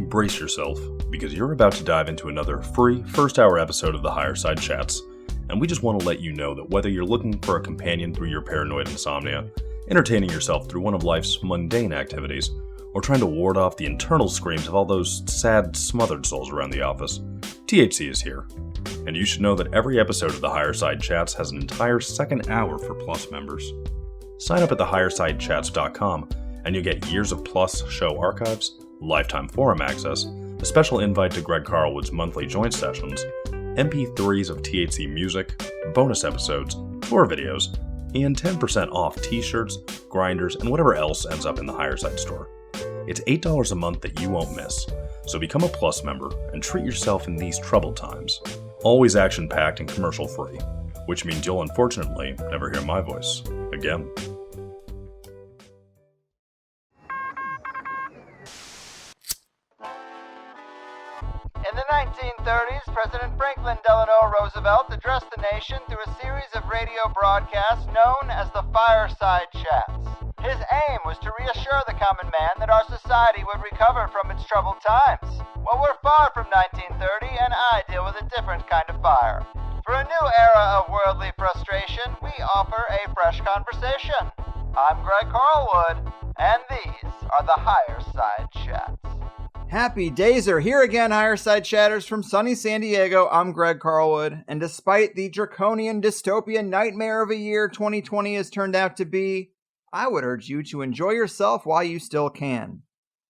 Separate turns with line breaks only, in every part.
brace yourself, because you're about to dive into another free first-hour episode of the Higher Side Chats, and we just want to let you know that whether you're looking for a companion through your paranoid insomnia, entertaining yourself through one of life's mundane activities, or trying to ward off the internal screams of all those sad, smothered souls around the office, THC is here. And you should know that every episode of the Higher Side Chats has an entire second hour for Plus members. Sign up at thehighersidechats.com and you'll get years of Plus show archives, lifetime forum access, a special invite to Greg Carlwood's monthly joint sessions, MP3s of THC music, bonus episodes, tour videos, and 10% off t-shirts, grinders, and whatever else ends up in the Higher Side store. It's $8 a month that you won't miss, so become a Plus member and treat yourself in these troubled times. Always action-packed and commercial-free, which means you'll unfortunately never hear my voice again.
In the 1930s, President Franklin Delano Roosevelt addressed the nation through a series of radio broadcasts known as the Fireside Chats. His aim was to reassure the common man that our society would recover from its troubled times. Well, we're far from 1930, and I deal with a different kind of fire. For a new era of worldly frustration, we offer a fresh conversation. I'm Greg Carlwood, and these are the Higher Side Chats.
Happy days are here again, Higher Side Chatters from sunny San Diego. I'm Greg Carlwood, and despite the draconian dystopian nightmare of a year 2020 has turned out to be, I would urge you to enjoy yourself while you still can.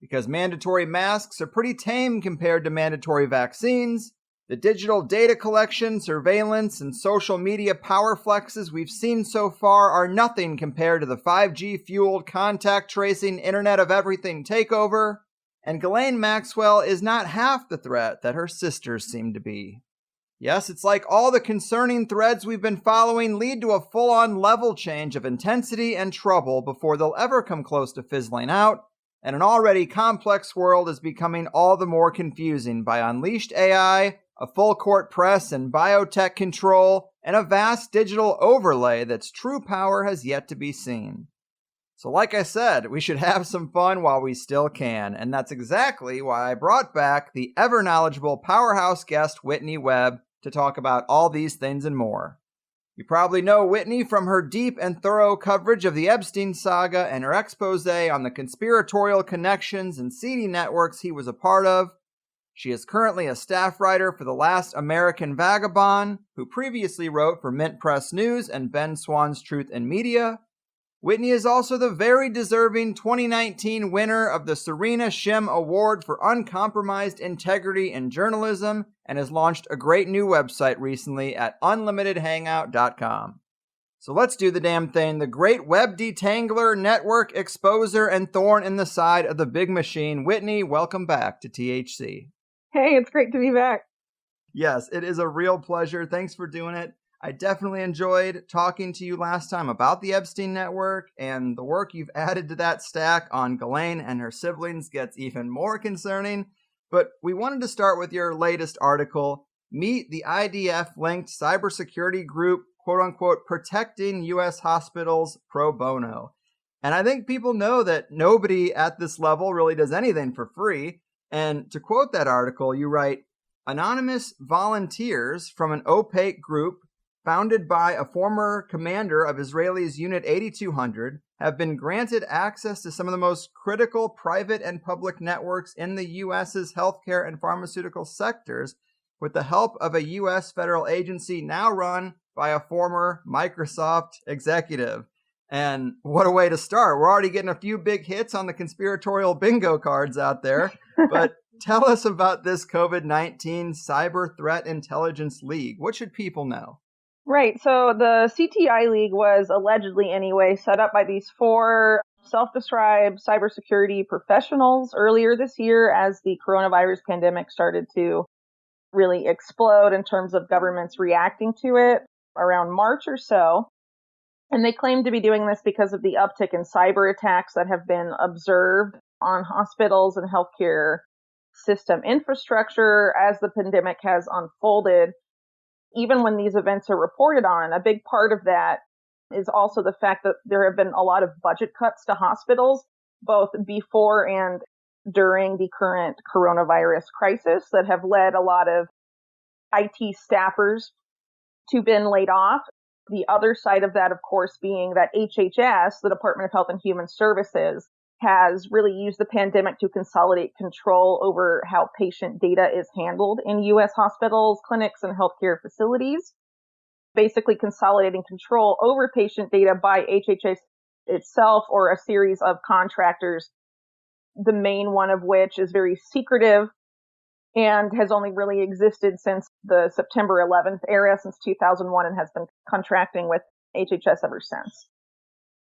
Because mandatory masks are pretty tame compared to mandatory vaccines, the digital data collection, surveillance, and social media power flexes we've seen so far are nothing compared to the 5G-fueled contact tracing Internet of Everything takeover, and Ghislaine Maxwell is not half the threat that her sisters seem to be. Yes, it's like all the concerning threads we've been following lead to a full-on level change of intensity and trouble before they'll ever come close to fizzling out, and an already complex world is becoming all the more confusing by unleashed AI, a full-court press and biotech control, and a vast digital overlay that's true power has yet to be seen. So like I said, we should have some fun while we still can, and that's exactly why I brought back the ever-knowledgeable powerhouse guest Whitney Webb to talk about all these things and more. You probably know Whitney from her deep and thorough coverage of the Epstein saga and her expose on the conspiratorial connections and seedy networks he was a part of. She is currently a staff writer for The Last American Vagabond, who previously wrote for Mint Press News and Ben Swan's Truth in Media. Whitney is also the very deserving 2019 winner of the Serena Shim Award for Uncompromised Integrity in Journalism and has launched a great new website recently at unlimitedhangout.com. So let's do the damn thing. The great web detangler, network exposer, and thorn in the side of the big machine. Whitney, welcome back to THC.
Hey, it's great to be back.
Yes, it is a real pleasure. Thanks for doing it. I definitely enjoyed talking to you last time about the Epstein network, and the work you've added to that stack on Ghislaine and her siblings gets even more concerning. But we wanted to start with your latest article, Meet the IDF-linked cybersecurity group, quote-unquote, protecting U.S. hospitals pro bono. And I think people know that nobody at this level really does anything for free. And to quote that article, you write, anonymous volunteers from an opaque group founded by a former commander of Israel's Unit 8200, have been granted access to some of the most critical private and public networks in the U.S.'s healthcare and pharmaceutical sectors with the help of a U.S. federal agency now run by a former Microsoft executive. And what a way to start. We're already getting a few big hits on the conspiratorial bingo cards out there. But tell us about this COVID-19 Cyber Threat Intelligence League. What should people know?
Right. So the CTI League was allegedly, anyway, set up by these four self-described cybersecurity professionals earlier this year as the coronavirus pandemic started to really explode in terms of governments reacting to it around March or so. And they claim to be doing this because of the uptick in cyber attacks that have been observed on hospitals and healthcare system infrastructure as the pandemic has unfolded. Even when these events are reported on, a big part of that is also the fact that there have been a lot of budget cuts to hospitals, both before and during the current coronavirus crisis that have led a lot of IT staffers to been laid off. The other side of that, of course, being that HHS, the Department of Health and Human Services, has really used the pandemic to consolidate control over how patient data is handled in U.S. hospitals, clinics, and healthcare facilities, basically consolidating control over patient data by HHS itself or a series of contractors, the main one of which is very secretive and has only really existed since the September 11th era, since 2001, and has been contracting with HHS ever since.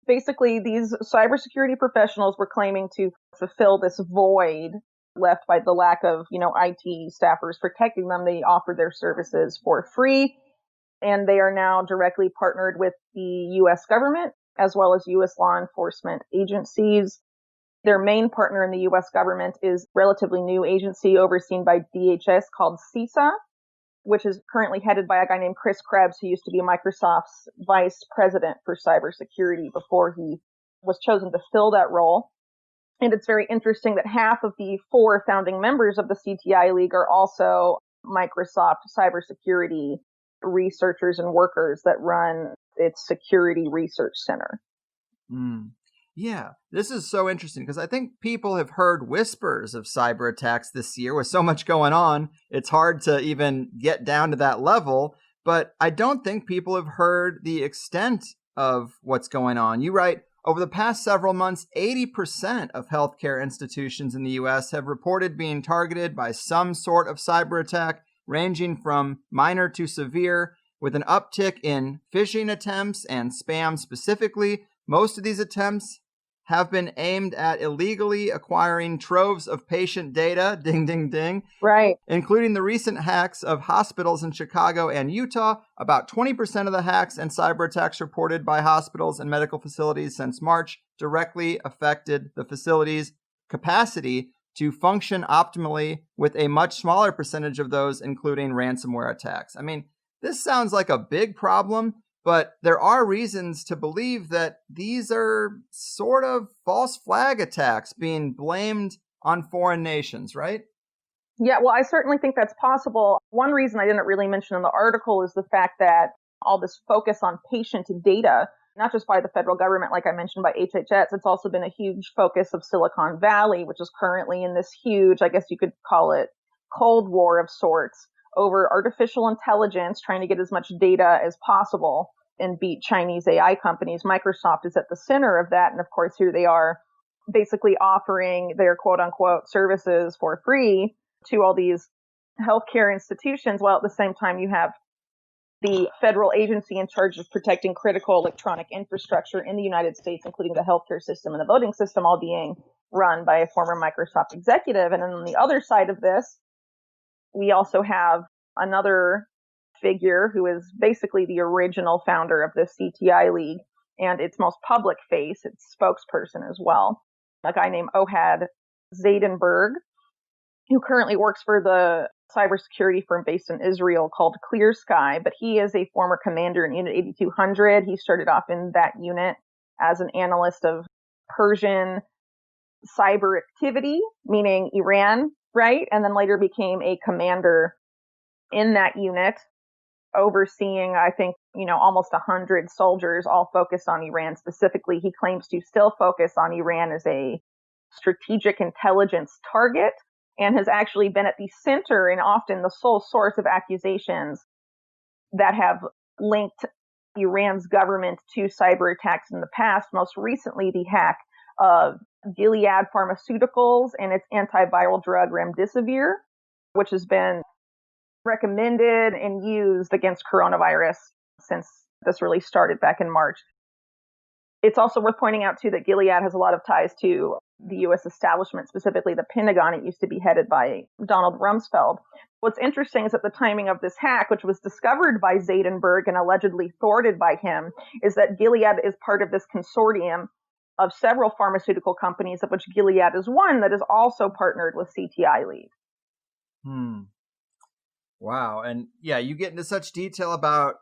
Basically, these cybersecurity professionals were claiming to fulfill this void left by the lack of, IT staffers protecting them. They offered their services for free, and they are now directly partnered with the U.S. government as well as U.S. law enforcement agencies. Their main partner in the U.S. government is a relatively new agency overseen by DHS called CISA, which is currently headed by a guy named Chris Krebs, who used to be Microsoft's vice president for cybersecurity before he was chosen to fill that role. And it's very interesting that half of the 4 founding members of the CTI League are also Microsoft cybersecurity researchers and workers that run its security research center.
Yeah, this is so interesting because I think people have heard whispers of cyber attacks this year with so much going on. It's hard to even get down to that level, but I don't think people have heard the extent of what's going on. You write, over the past several months, 80% of healthcare institutions in the U.S. have reported being targeted by some sort of cyber attack, ranging from minor to severe, with an uptick in phishing attempts and spam specifically. Most of these attempts have been aimed at illegally acquiring troves of patient data, ding, ding, ding.
Right.
Including the recent hacks of hospitals in Chicago and Utah. About 20% of the hacks and cyber attacks reported by hospitals and medical facilities since March directly affected the facility's capacity to function optimally, with a much smaller percentage of those including ransomware attacks. I mean, this sounds like a big problem, but there are reasons to believe that these are sort of false flag attacks being blamed on foreign nations, right?
Yeah, well, I certainly think that's possible. One reason I didn't really mention in the article is the fact that all this focus on patient data, not just by the federal government, like I mentioned, by HHS, it's also been a huge focus of Silicon Valley, which is currently in this huge, I guess you could call it, Cold War of sorts over artificial intelligence, trying to get as much data as possible and beat Chinese AI companies. Microsoft is at the center of that. And of course, here they are basically offering their quote unquote services for free to all these healthcare institutions, while at the same time you have the federal agency in charge of protecting critical electronic infrastructure in the United States, including the healthcare system and the voting system, all being run by a former Microsoft executive. And then on the other side of this, we also have another figure who is basically the original founder of the CTI League and its most public face, its spokesperson as well, a guy named Ohad Zaydenberg, who currently works for the cybersecurity firm based in Israel called Clear Sky, but he is a former commander in Unit 8200. He started off in that unit as an analyst of Persian cyber activity, meaning Iran, right? And then later became a commander in that unit, overseeing, I think, almost 100 soldiers, all focused on Iran specifically. He claims to still focus on Iran as a strategic intelligence target, and has actually been at the center and often the sole source of accusations that have linked Iran's government to cyber attacks in the past, most recently the hack of Gilead Pharmaceuticals and its antiviral drug remdesivir, which has been recommended and used against coronavirus since this really started back in March. It's also worth pointing out, too, that Gilead has a lot of ties to the U.S. establishment, specifically the Pentagon. It used to be headed by Donald Rumsfeld. What's interesting is that the timing of this hack, which was discovered by Zaydenberg and allegedly thwarted by him, is that Gilead is part of this consortium of several pharmaceutical companies, of which Gilead is one, that is also partnered with CTI League.
Wow. And yeah, you get into such detail about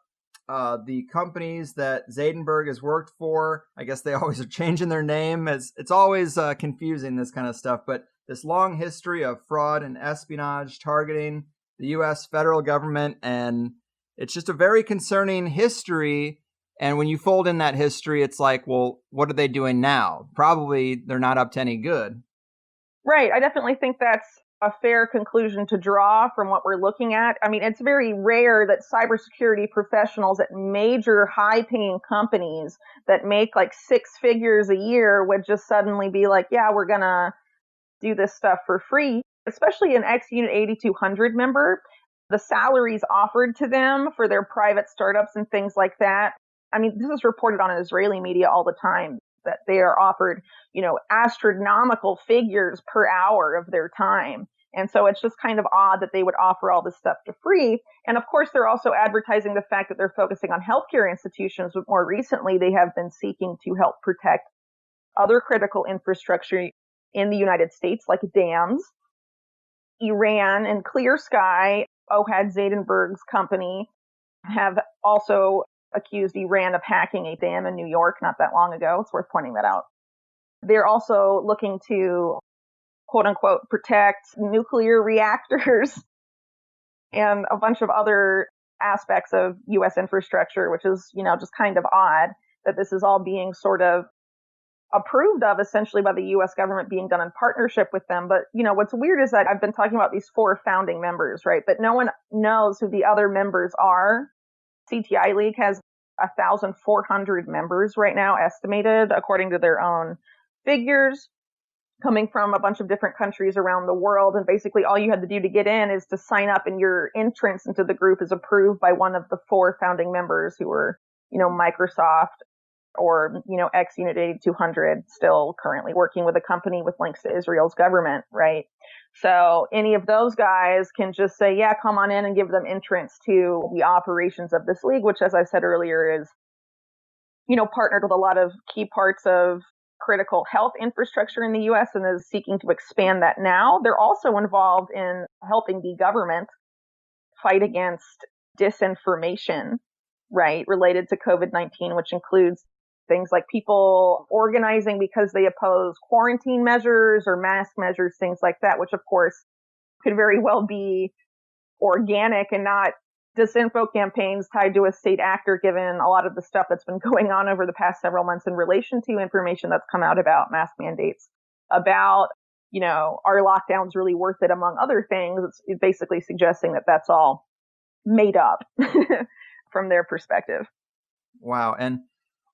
the companies that Zaydenberg has worked for. I guess they always are changing their name. It's always confusing, this kind of stuff. But this long history of fraud and espionage targeting the U.S. federal government, and it's just a very concerning history. And when you fold in that history, it's like, well, what are they doing now? Probably they're not up to any good.
Right. I definitely think that's a fair conclusion to draw from what we're looking at. I mean, it's very rare that cybersecurity professionals at major high-paying companies that make like six figures a year would just suddenly be like, yeah, we're going to do this stuff for free, especially an ex-Unit 8200 member. The salaries offered to them for their private startups and things like that. I mean, this is reported on Israeli media all the time that they are offered, astronomical figures per hour of their time. And so it's just kind of odd that they would offer all this stuff for free. And of course, they're also advertising the fact that they're focusing on healthcare institutions, but more recently, they have been seeking to help protect other critical infrastructure in the United States, like dams. Iran and Clear Sky, Ohad Zadenberg's company, have also accused Iran of hacking a dam in New York not that long ago. It's worth pointing that out. They're also looking to, quote unquote, protect nuclear reactors and a bunch of other aspects of U.S. infrastructure, which is, just kind of odd that this is all being sort of approved of essentially by the U.S. government, being done in partnership with them. But, what's weird is that I've been talking about these 4 founding members, right? But no one knows who the other members are. CTI League has 1,400 members right now, estimated according to their own figures, coming from a bunch of different countries around the world. And basically all you had to do to get in is to sign up, and your entrance into the group is approved by one of the 4 founding members who were, Microsoft or, ex-Unit 8200, still currently working with a company with links to Israel's government, right? So any of those guys can just say, yeah, come on in, and give them entrance to the operations of this league, which, as I said earlier, is, partnered with a lot of key parts of critical health infrastructure in the U.S. and is seeking to expand that now. They're also involved in helping the government fight against disinformation, right, related to COVID-19, which includes things like people organizing because they oppose quarantine measures or mask measures, things like that, which of course could very well be organic and not disinfo campaigns tied to a state actor, given a lot of the stuff that's been going on over the past several months in relation to information that's come out about mask mandates, about, are lockdowns really worth it, among other things. It's basically suggesting that that's all made up from their perspective.
Wow. And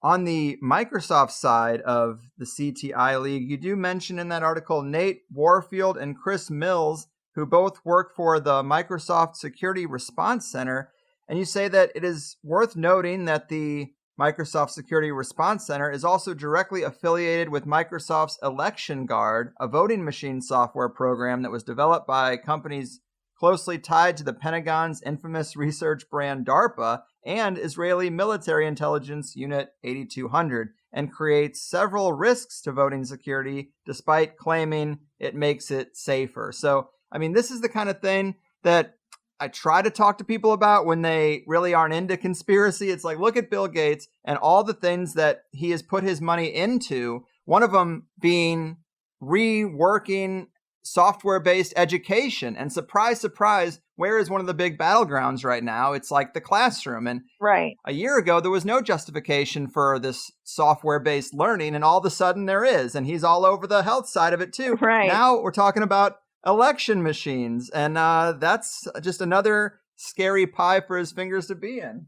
on the Microsoft side of the CTI League, you do mention in that article Nate Warfield and Chris Mills, who both work for the Microsoft Security Response Center. And you say that it is worth noting that the Microsoft Security Response Center is also directly affiliated with Microsoft's Election Guard, a voting machine software program that was developed by companies closely tied to the Pentagon's infamous research brand DARPA and Israeli Military Intelligence Unit 8200, and creates several risks to voting security despite claiming it makes it safer. So, I mean, this is the kind of thing that I try to talk to people about when they really aren't into conspiracy. It's like, look at Bill Gates and all the things that he has put his money into, one of them being reworking software-based education. And surprise, surprise, where is one of the big battlegrounds right now? It's like the classroom. And
right.
A year ago, there was no justification for this software-based learning, and all of a sudden there is. And he's all over the health side of it too.
Right.
Now we're talking about election machines, and that's just another scary pie for his fingers to be in.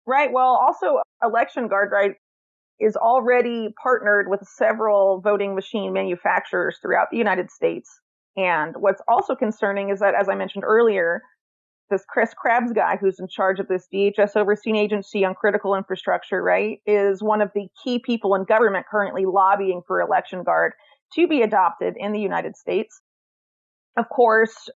Right. Well, also, Election Guard, right, is already partnered with several voting machine manufacturers throughout the United States. And what's also concerning is that, as I mentioned earlier, this Chris Krebs guy who's in charge of this DHS overseeing agency on critical infrastructure, right, is one of the key people in government currently lobbying for Election Guard to be adopted in the United States. Of course,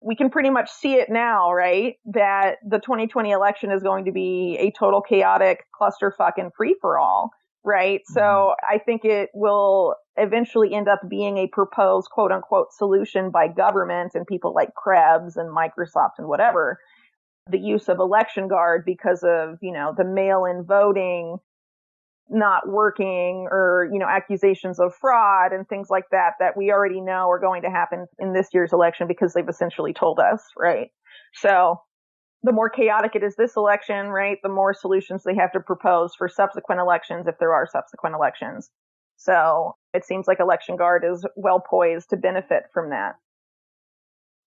we can pretty much see it now, right, that the 2020 election is going to be a total chaotic clusterfuck and free-for-all, right? Mm-hmm. So I think it will eventually end up being a proposed quote-unquote solution by government and people like Krebs and Microsoft and whatever, the use of Election Guard because of, the mail-in voting not working or, accusations of fraud and things like that we already know are going to happen in this year's election because they've essentially told us, right? So the more chaotic it is this election, right, the more solutions they have to propose for subsequent elections if there are subsequent elections. So it seems like Election Guard is well poised to benefit from that.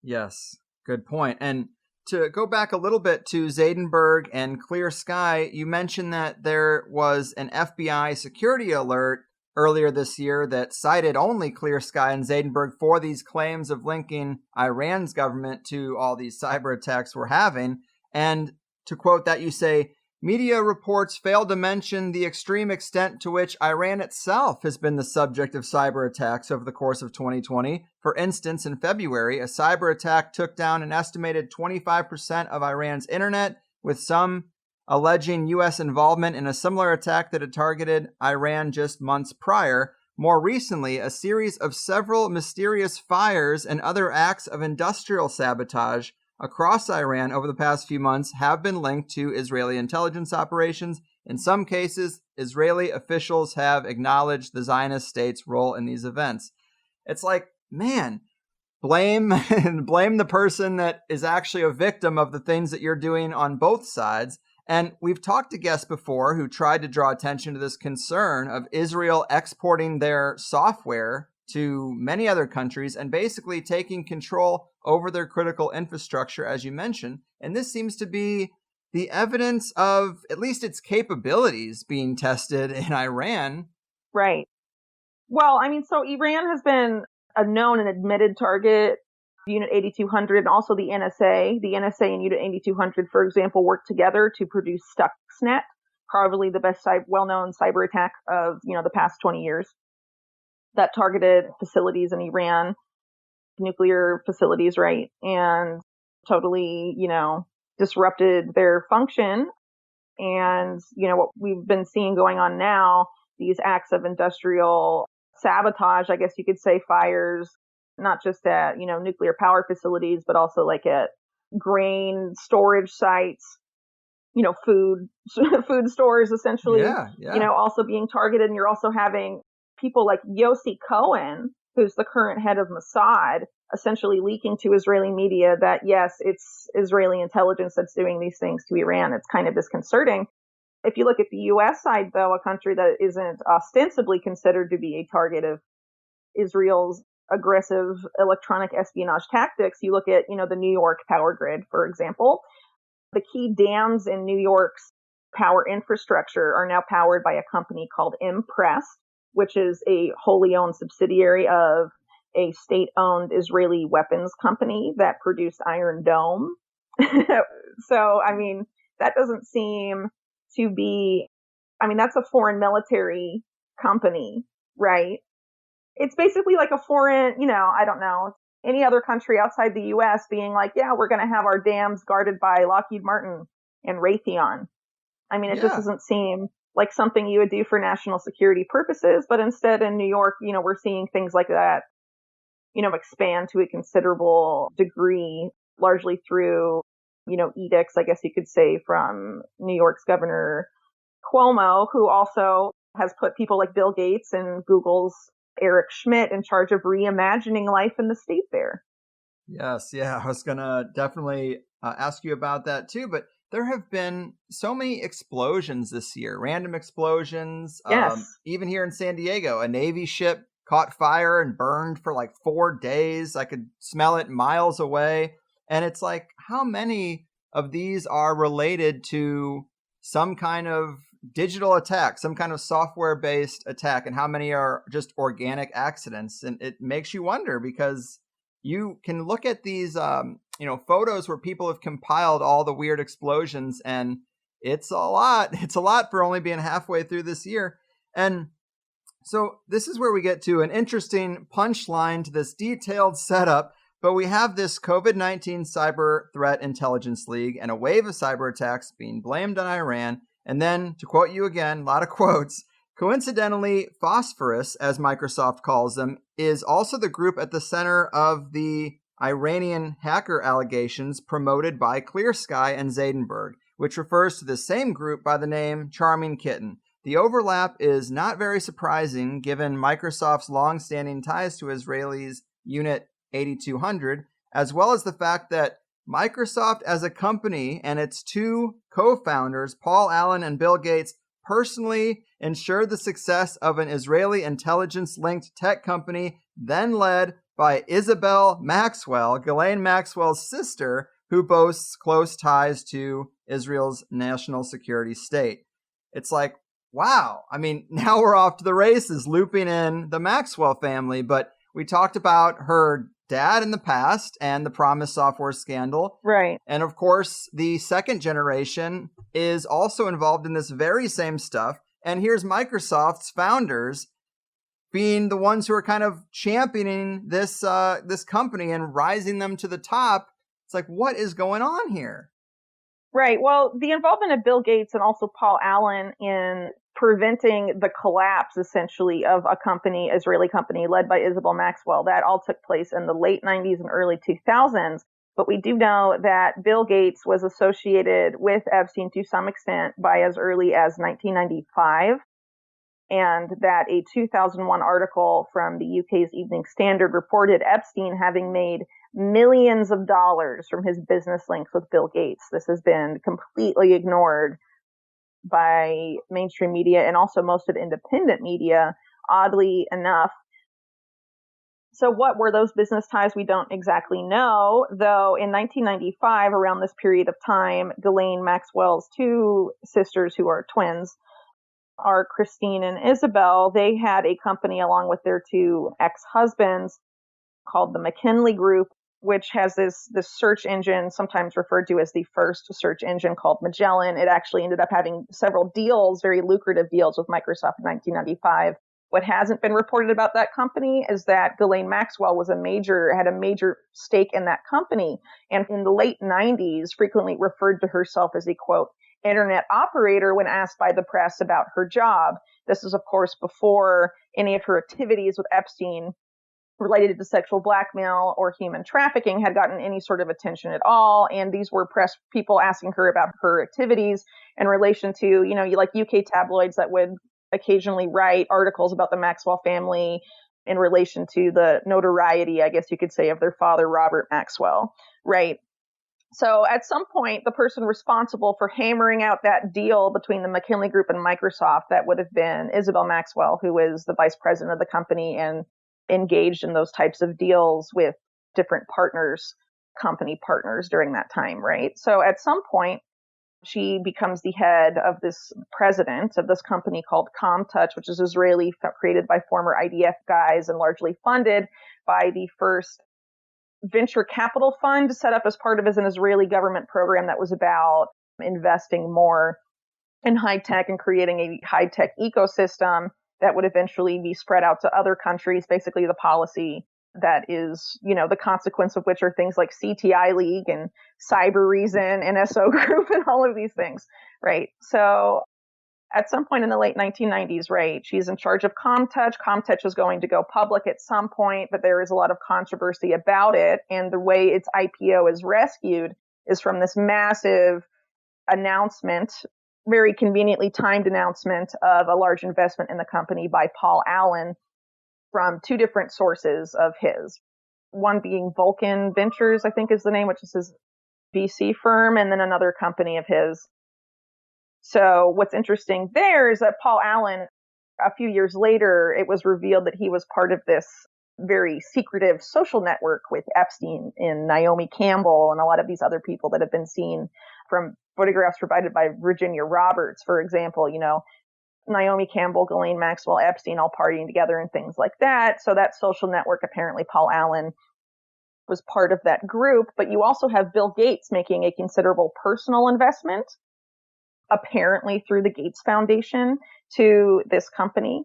Yes, good point. And to go back a little bit to Zadenberg and Clear Sky, you mentioned that there was an FBI security alert earlier this year that cited only Clear Sky and Zadenberg for these claims of linking Iran's government to all these cyber attacks we're having. And to quote that, you say, media reports fail to mention the extreme extent to which Iran itself has been the subject of cyber attacks over the course of 2020. For instance, in February, a cyber attack took down an estimated 25% of Iran's internet, with some alleging U.S. involvement in a similar attack that had targeted Iran just months prior. More recently, a series of several mysterious fires and other acts of industrial sabotage across Iran over the past few months have been linked to Israeli intelligence operations. In some cases, Israeli officials have acknowledged the Zionist state's role in these events. It's like, man, blame the person that is actually a victim of the things that you're doing on both sides. And we've talked to guests before who tried to draw attention to this concern of Israel exporting their software to many other countries and basically taking control over their critical infrastructure, as you mentioned. And this seems to be the evidence of at least its capabilities being tested in Iran.
Right. Well, so Iran has been a known and admitted target. Unit 8200 and also the NSA. The NSA and Unit 8200, for example, work together to produce Stuxnet, probably the best well-known cyber attack of the past 20 years. That targeted facilities in Iran, nuclear facilities, right? And totally, disrupted their function. And, what we've been seeing going on now, these acts of industrial sabotage, I guess you could say, fires, not just at, nuclear power facilities, but also like at grain storage sites, food stores, essentially, also being targeted. And you're also having people like Yossi Cohen, who's the current head of Mossad, essentially leaking to Israeli media that, yes, it's Israeli intelligence that's doing these things to Iran. It's kind of disconcerting. If you look at the U.S. side, though, a country that isn't ostensibly considered to be a target of Israel's aggressive electronic espionage tactics, you look at, the New York power grid, for example. The key dams in New York's power infrastructure are now powered by a company called Impress, which is a wholly owned subsidiary of a state-owned Israeli weapons company that produced Iron Dome. So, that doesn't seem to be, that's a foreign military company, right? It's basically like a foreign, I don't know, any other country outside the U.S. being like, yeah, we're going to have our dams guarded by Lockheed Martin and Raytheon. It just doesn't seem like something you would do for national security purposes, but instead in New York, we're seeing things like that, expand to a considerable degree, largely through, edicts, I guess you could say, from New York's Governor Cuomo, who also has put people like Bill Gates and Google's Eric Schmidt in charge of reimagining life in the state there.
Yes, yeah, I was going to definitely ask you about that too, but there have been so many explosions this year, random explosions.
Yes.
Even here in San Diego, a Navy ship caught fire and burned for like 4 days. I could smell it miles away. And it's like, how many of these are related to some kind of digital attack, some kind of software-based attack, and how many are just organic accidents? And it makes you wonder, because you can look at these photos where people have compiled all the weird explosions, and it's a lot. It's a lot for only being halfway through this year. And so this is where we get to an interesting punchline to this detailed setup. But we have this COVID-19 Cyber Threat Intelligence League and a wave of cyber attacks being blamed on Iran. And then, to quote you again, a lot of quotes, coincidentally, Phosphorus, as Microsoft calls them, is also the group at the center of the Iranian hacker allegations promoted by Clear Sky and Zadenberg, which refers to the same group by the name Charming Kitten. The overlap is not very surprising given Microsoft's long-standing ties to Israelis Unit 8200, as well as the fact that Microsoft as a company and its two co-founders, Paul Allen and Bill Gates, personally ensured the success of an Israeli intelligence-linked tech company then led by Isabel Maxwell, Ghislaine Maxwell's sister, who boasts close ties to Israel's national security state. It's like, wow. I mean, now we're off to the races, looping in the Maxwell family, but we talked about her dad in the past and the Promise Software scandal.
Right.
And of course, the second generation is also involved in this very same stuff. And here's Microsoft's founders being the ones who are kind of championing this company and rising them to the top. It's like, what is going on here?
Right. Well, the involvement of Bill Gates and also Paul Allen in preventing the collapse, essentially, of a company, Israeli company led by Isabel Maxwell, that all took place in the late 90s and early 2000s. But we do know that Bill Gates was associated with Epstein to some extent by as early as 1995, and that a 2001 article from the UK's Evening Standard reported Epstein having made millions of dollars from his business links with Bill Gates. This has been completely ignored by mainstream media and also most of independent media, oddly enough. So what were those business ties? We don't exactly know, though in 1995, around this period of time, Ghislaine Maxwell's two sisters, who are twins, are Christine and Isabel. They had a company along with their two ex-husbands called the McKinley Group, which has this search engine, sometimes referred to as the first search engine, called Magellan. It actually ended up having several deals, very lucrative deals with Microsoft in 1995. What hasn't been reported about that company is that Ghislaine Maxwell had a major stake in that company, and in the late 90s frequently referred to herself as a, quote, internet operator when asked by the press about her job. This is, of course, before any of her activities with Epstein related to sexual blackmail or human trafficking had gotten any sort of attention at all. And these were press people asking her about her activities in relation to, like UK tabloids that would occasionally write articles about the Maxwell family in relation to the notoriety, I guess you could say, of their father, Robert Maxwell, right? So at some point, the person responsible for hammering out that deal between the McKinley Group and Microsoft, that would have been Isabel Maxwell, who was the vice president of the company and engaged in those types of deals with different partners, company partners during that time, right? So at some point, she becomes the head of this president of this company called ComTouch, which is Israeli, created by former IDF guys and largely funded by the first venture capital fund set up as part of an Israeli government program that was about investing more in high tech and creating a high tech ecosystem that would eventually be spread out to other countries. Basically, the policy that is, the consequence of which are things like CTI League and Cyber Reason, NSO Group, and all of these things, right? So at some point in the late 1990s, right, she's in charge of ComTouch. ComTouch is going to go public at some point, but there is a lot of controversy about it. And the way its IPO is rescued is from this massive announcement, very conveniently timed announcement of a large investment in the company by Paul Allen from two different sources of his. One being Vulcan Ventures, I think is the name, which is his VC firm, and then another company of his. So what's interesting there is that Paul Allen, a few years later, it was revealed that he was part of this very secretive social network with Epstein and Naomi Campbell and a lot of these other people that have been seen from photographs provided by Virginia Roberts, for example, Naomi Campbell, Ghislaine Maxwell, Epstein all partying together and things like that. So that social network, apparently Paul Allen was part of that group. But you also have Bill Gates making a considerable personal investment, apparently through the Gates Foundation, to this company,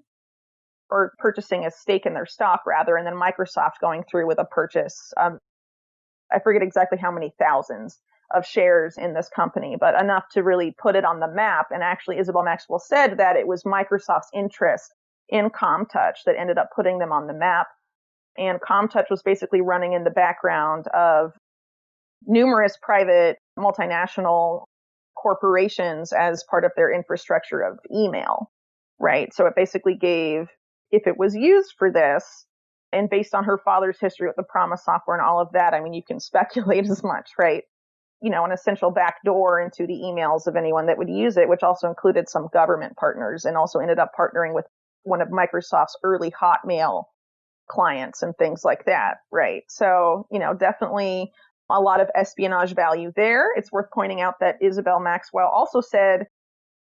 or purchasing a stake in their stock rather, and then Microsoft going through with a purchase. I forget exactly how many thousands of shares in this company, but enough to really put it on the map. And actually, Isabel Maxwell said that it was Microsoft's interest in ComTouch that ended up putting them on the map. And ComTouch was basically running in the background of numerous private multinational corporations as part of their infrastructure of email. right? So it basically gave, if it was used for this, and based on her father's history with the Promise software and all of that, I mean, you can speculate as much, right? An essential backdoor into the emails of anyone that would use it, which also included some government partners and also ended up partnering with one of Microsoft's early Hotmail clients and things like that, right? So, definitely a lot of espionage value there. It's worth pointing out that Isabel Maxwell also said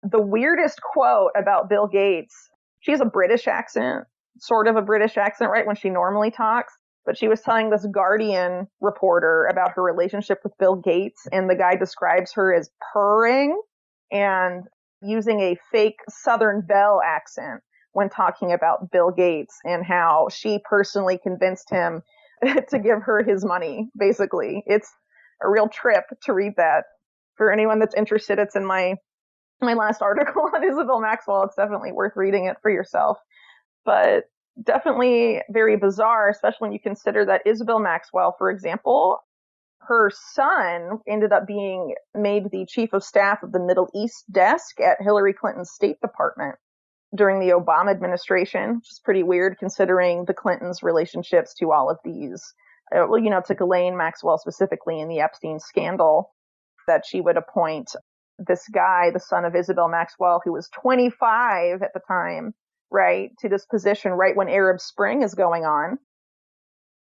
the weirdest quote about Bill Gates. She has a British accent, sort of a British accent, right, when she normally talks. But she was telling this Guardian reporter about her relationship with Bill Gates, and the guy describes her as purring and using a fake Southern Belle accent when talking about Bill Gates and how she personally convinced him to give her his money, basically. It's a real trip to read that. For anyone that's interested, it's in my last article on Isabel Maxwell. It's definitely worth reading it for yourself. But definitely very bizarre, especially when you consider that Isabel Maxwell, for example, her son ended up being made the chief of staff of the Middle East desk at Hillary Clinton's State Department during the Obama administration, which is pretty weird considering the Clintons' relationships to all of these, to Ghislaine Maxwell specifically in the Epstein scandal, that she would appoint this guy, the son of Isabel Maxwell, who was 25 at the time, right, to this position right when Arab Spring is going on.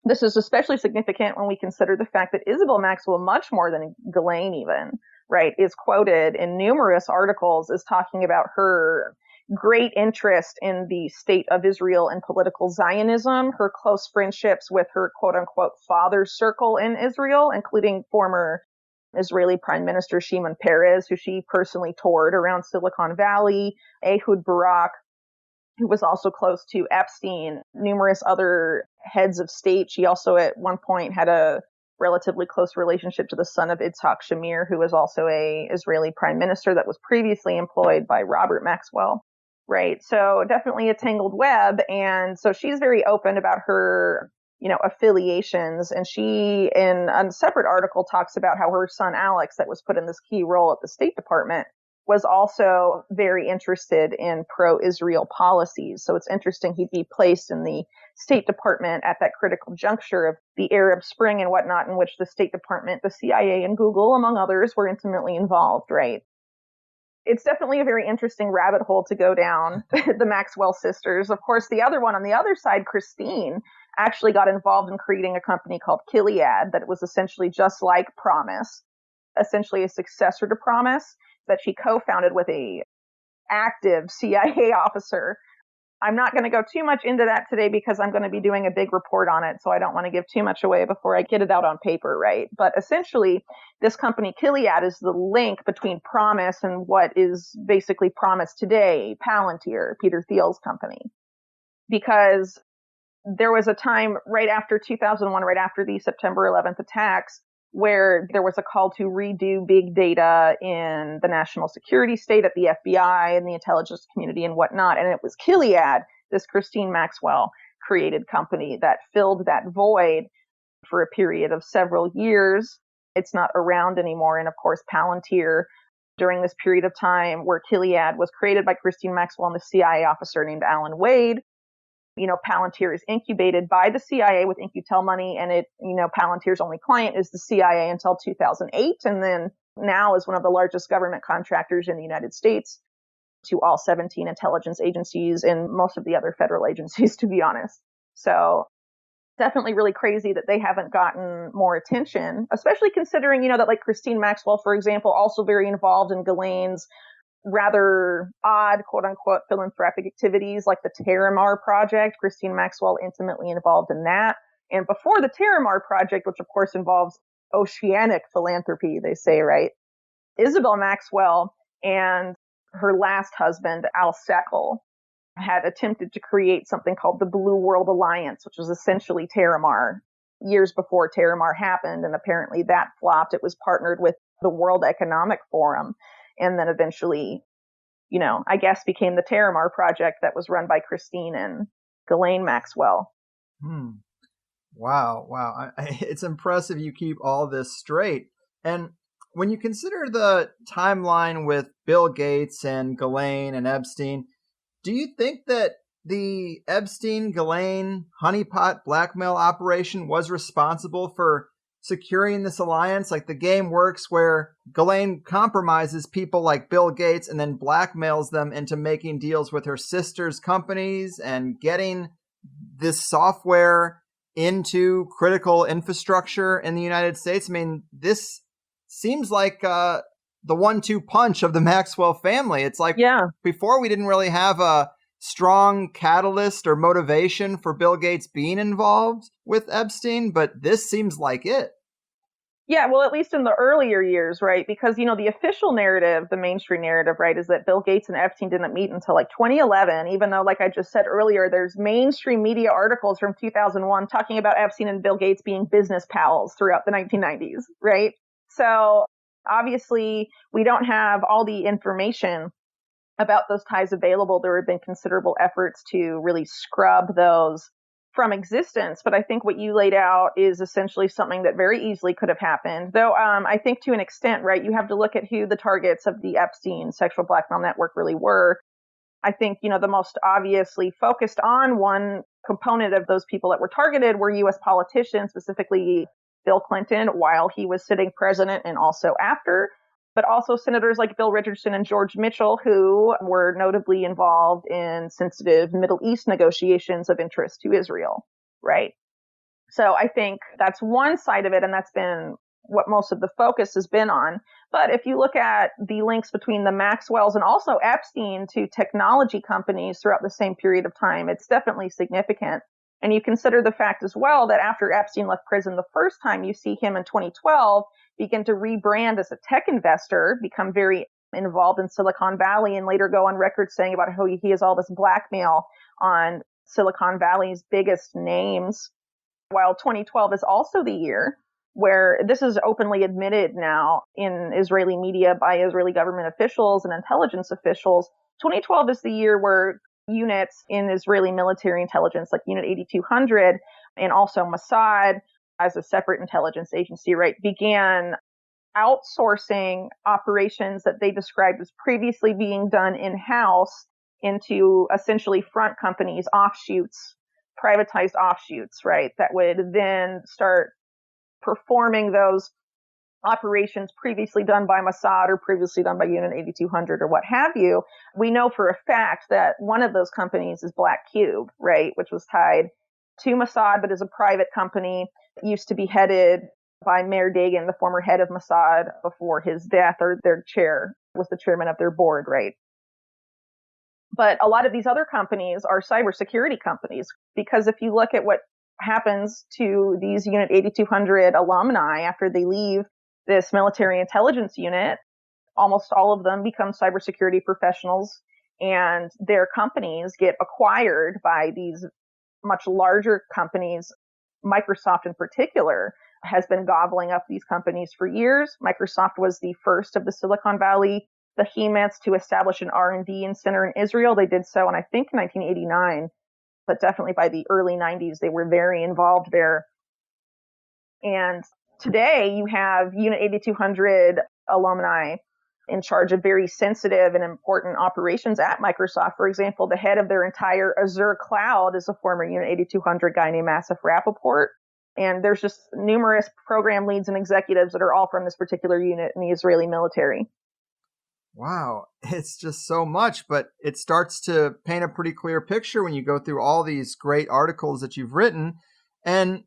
This is especially significant when we consider the fact that Isabel Maxwell, much more than Ghislaine even, right, is quoted in numerous articles as talking about her great interest in the state of Israel and political Zionism, her close friendships with her quote-unquote father's circle in Israel, including former Israeli Prime Minister Shimon Peres, who she personally toured around Silicon Valley, Ehud Barak, who was also close to Epstein, numerous other heads of state. She also at one point had a relatively close relationship to the son of Itzhak Shamir, who was also a Israeli prime minister that was previously employed by Robert Maxwell. Right. So definitely a tangled web. And so she's very open about her, affiliations. And she, in a separate article, talks about how her son Alex, that was put in this key role at the State Department, was also very interested in pro-Israel policies. So it's interesting he'd be placed in the State Department at that critical juncture of the Arab Spring and whatnot, in which the State Department, the CIA, and Google, among others, were intimately involved, right? It's definitely a very interesting rabbit hole to go down, the Maxwell sisters. Of course, the other one on the other side, Christine, actually got involved in creating a company called Gilead that was essentially just like Promise, essentially a successor to Promise, that she co-founded with a active CIA officer. I'm not going to go too much into that today because I'm going to be doing a big report on it, so I don't want to give too much away before I get it out on paper, right? But essentially, this company, Gilead, is the link between Promise and what is basically Promise today, Palantir, Peter Thiel's company. Because there was a time right after 2001, right after the September 11th attacks, where there was a call to redo big data in the national security state at the FBI and the intelligence community and whatnot. And it was Gilead, this Christine Maxwell created company, that filled that void for a period of several years. It's not around anymore. And of course, Palantir, during this period of time where Gilead was created by Christine Maxwell and the CIA officer named Alan Wade, Palantir is incubated by the CIA with InQtel money, and Palantir's only client is the CIA until 2008, and then now is one of the largest government contractors in the United States to all 17 intelligence agencies and most of the other federal agencies, to be honest. So definitely really crazy that they haven't gotten more attention, especially considering, that like Christine Maxwell, for example, also very involved in Ghislaine's rather odd, quote unquote, philanthropic activities like the Terramar Project. Christine Maxwell intimately involved in that. And before the Terramar Project, which of course involves oceanic philanthropy, they say, right? Isabel Maxwell and her last husband, Al Seckel, had attempted to create something called the Blue World Alliance, which was essentially Terramar, years before Terramar happened. And apparently that flopped. It was partnered with the World Economic Forum. And then eventually, I guess became the Terramar Project that was run by Christine and Ghislaine Maxwell.
Wow. It's impressive you keep all this straight. And when you consider the timeline with Bill Gates and Ghislaine and Epstein, Do you think that the Epstein-Ghislaine honeypot blackmail operation was responsible for securing this alliance? Like the game works where Ghislaine compromises people like Bill Gates and then blackmails them into making deals with her sister's companies and getting this software into critical infrastructure in the United States. I mean, this seems like the 1-2 punch of the Maxwell family. It's like before we didn't really have a strong catalyst or motivation for Bill Gates being involved with Epstein, but this seems like it.
Yeah, well, at least in the earlier years, right? Because, the official narrative, the mainstream narrative, right, is that Bill Gates and Epstein didn't meet until like 2011, even though, like I just said earlier, there's mainstream media articles from 2001 talking about Epstein and Bill Gates being business pals throughout the 1990s, right? So obviously, we don't have all the information about those ties available. There have been considerable efforts to really scrub those from existence. But I think what you laid out is essentially something that very easily could have happened. Though I think to an extent, right, you have to look at who the targets of the Epstein sexual blackmail network really were. I think, the most obviously focused on one component of those people that were targeted were U.S. politicians, specifically Bill Clinton, while he was sitting president and also after, but also senators like Bill Richardson and George Mitchell, who were notably involved in sensitive Middle East negotiations of interest to Israel, right? So I think that's one side of it, and that's been what most of the focus has been on. But if you look at the links between the Maxwells and also Epstein to technology companies throughout the same period of time, it's definitely significant. And you consider the fact as well that after Epstein left prison the first time, you see him in 2012 begin to rebrand as a tech investor, become very involved in Silicon Valley, and later go on record saying about how he has all this blackmail on Silicon Valley's biggest names. While 2012 is also the year where this is openly admitted now in Israeli media by Israeli government officials and intelligence officials. 2012 is the year where units in Israeli military intelligence, like Unit 8200 and also Mossad, as a separate intelligence agency, right, began outsourcing operations that they described as previously being done in-house into essentially front companies, offshoots, privatized offshoots, right, that would then start performing those operations previously done by Mossad or previously done by Unit 8200 or what have you. We know for a fact that one of those companies is Black Cube, right, which was tied to Mossad, but is a private company. It used to be headed by Meir Dagan, the former head of Mossad, before his death, or their chair was the chairman of their board, right? But a lot of these other companies are cybersecurity companies, because if you look at what happens to these Unit 8200 alumni after they leave this military intelligence unit, almost all of them become cybersecurity professionals, and their companies get acquired by these much larger companies. Microsoft in particular has been gobbling up these companies for years. Microsoft was the first of the Silicon Valley behemoths to establish an R&D center in Israel. They did so in, I think, 1989, but definitely by the early 90s, they were very involved there. And today you have Unit 8200 alumni in charge of very sensitive and important operations at Microsoft. For example, the head of their entire Azure cloud is a former Unit 8200 guy named Asif Rappaport. And there's just numerous program leads and executives that are all from this particular unit in the Israeli military.
Wow, it's just so much, but it starts to paint a pretty clear picture when you go through all these great articles that you've written. And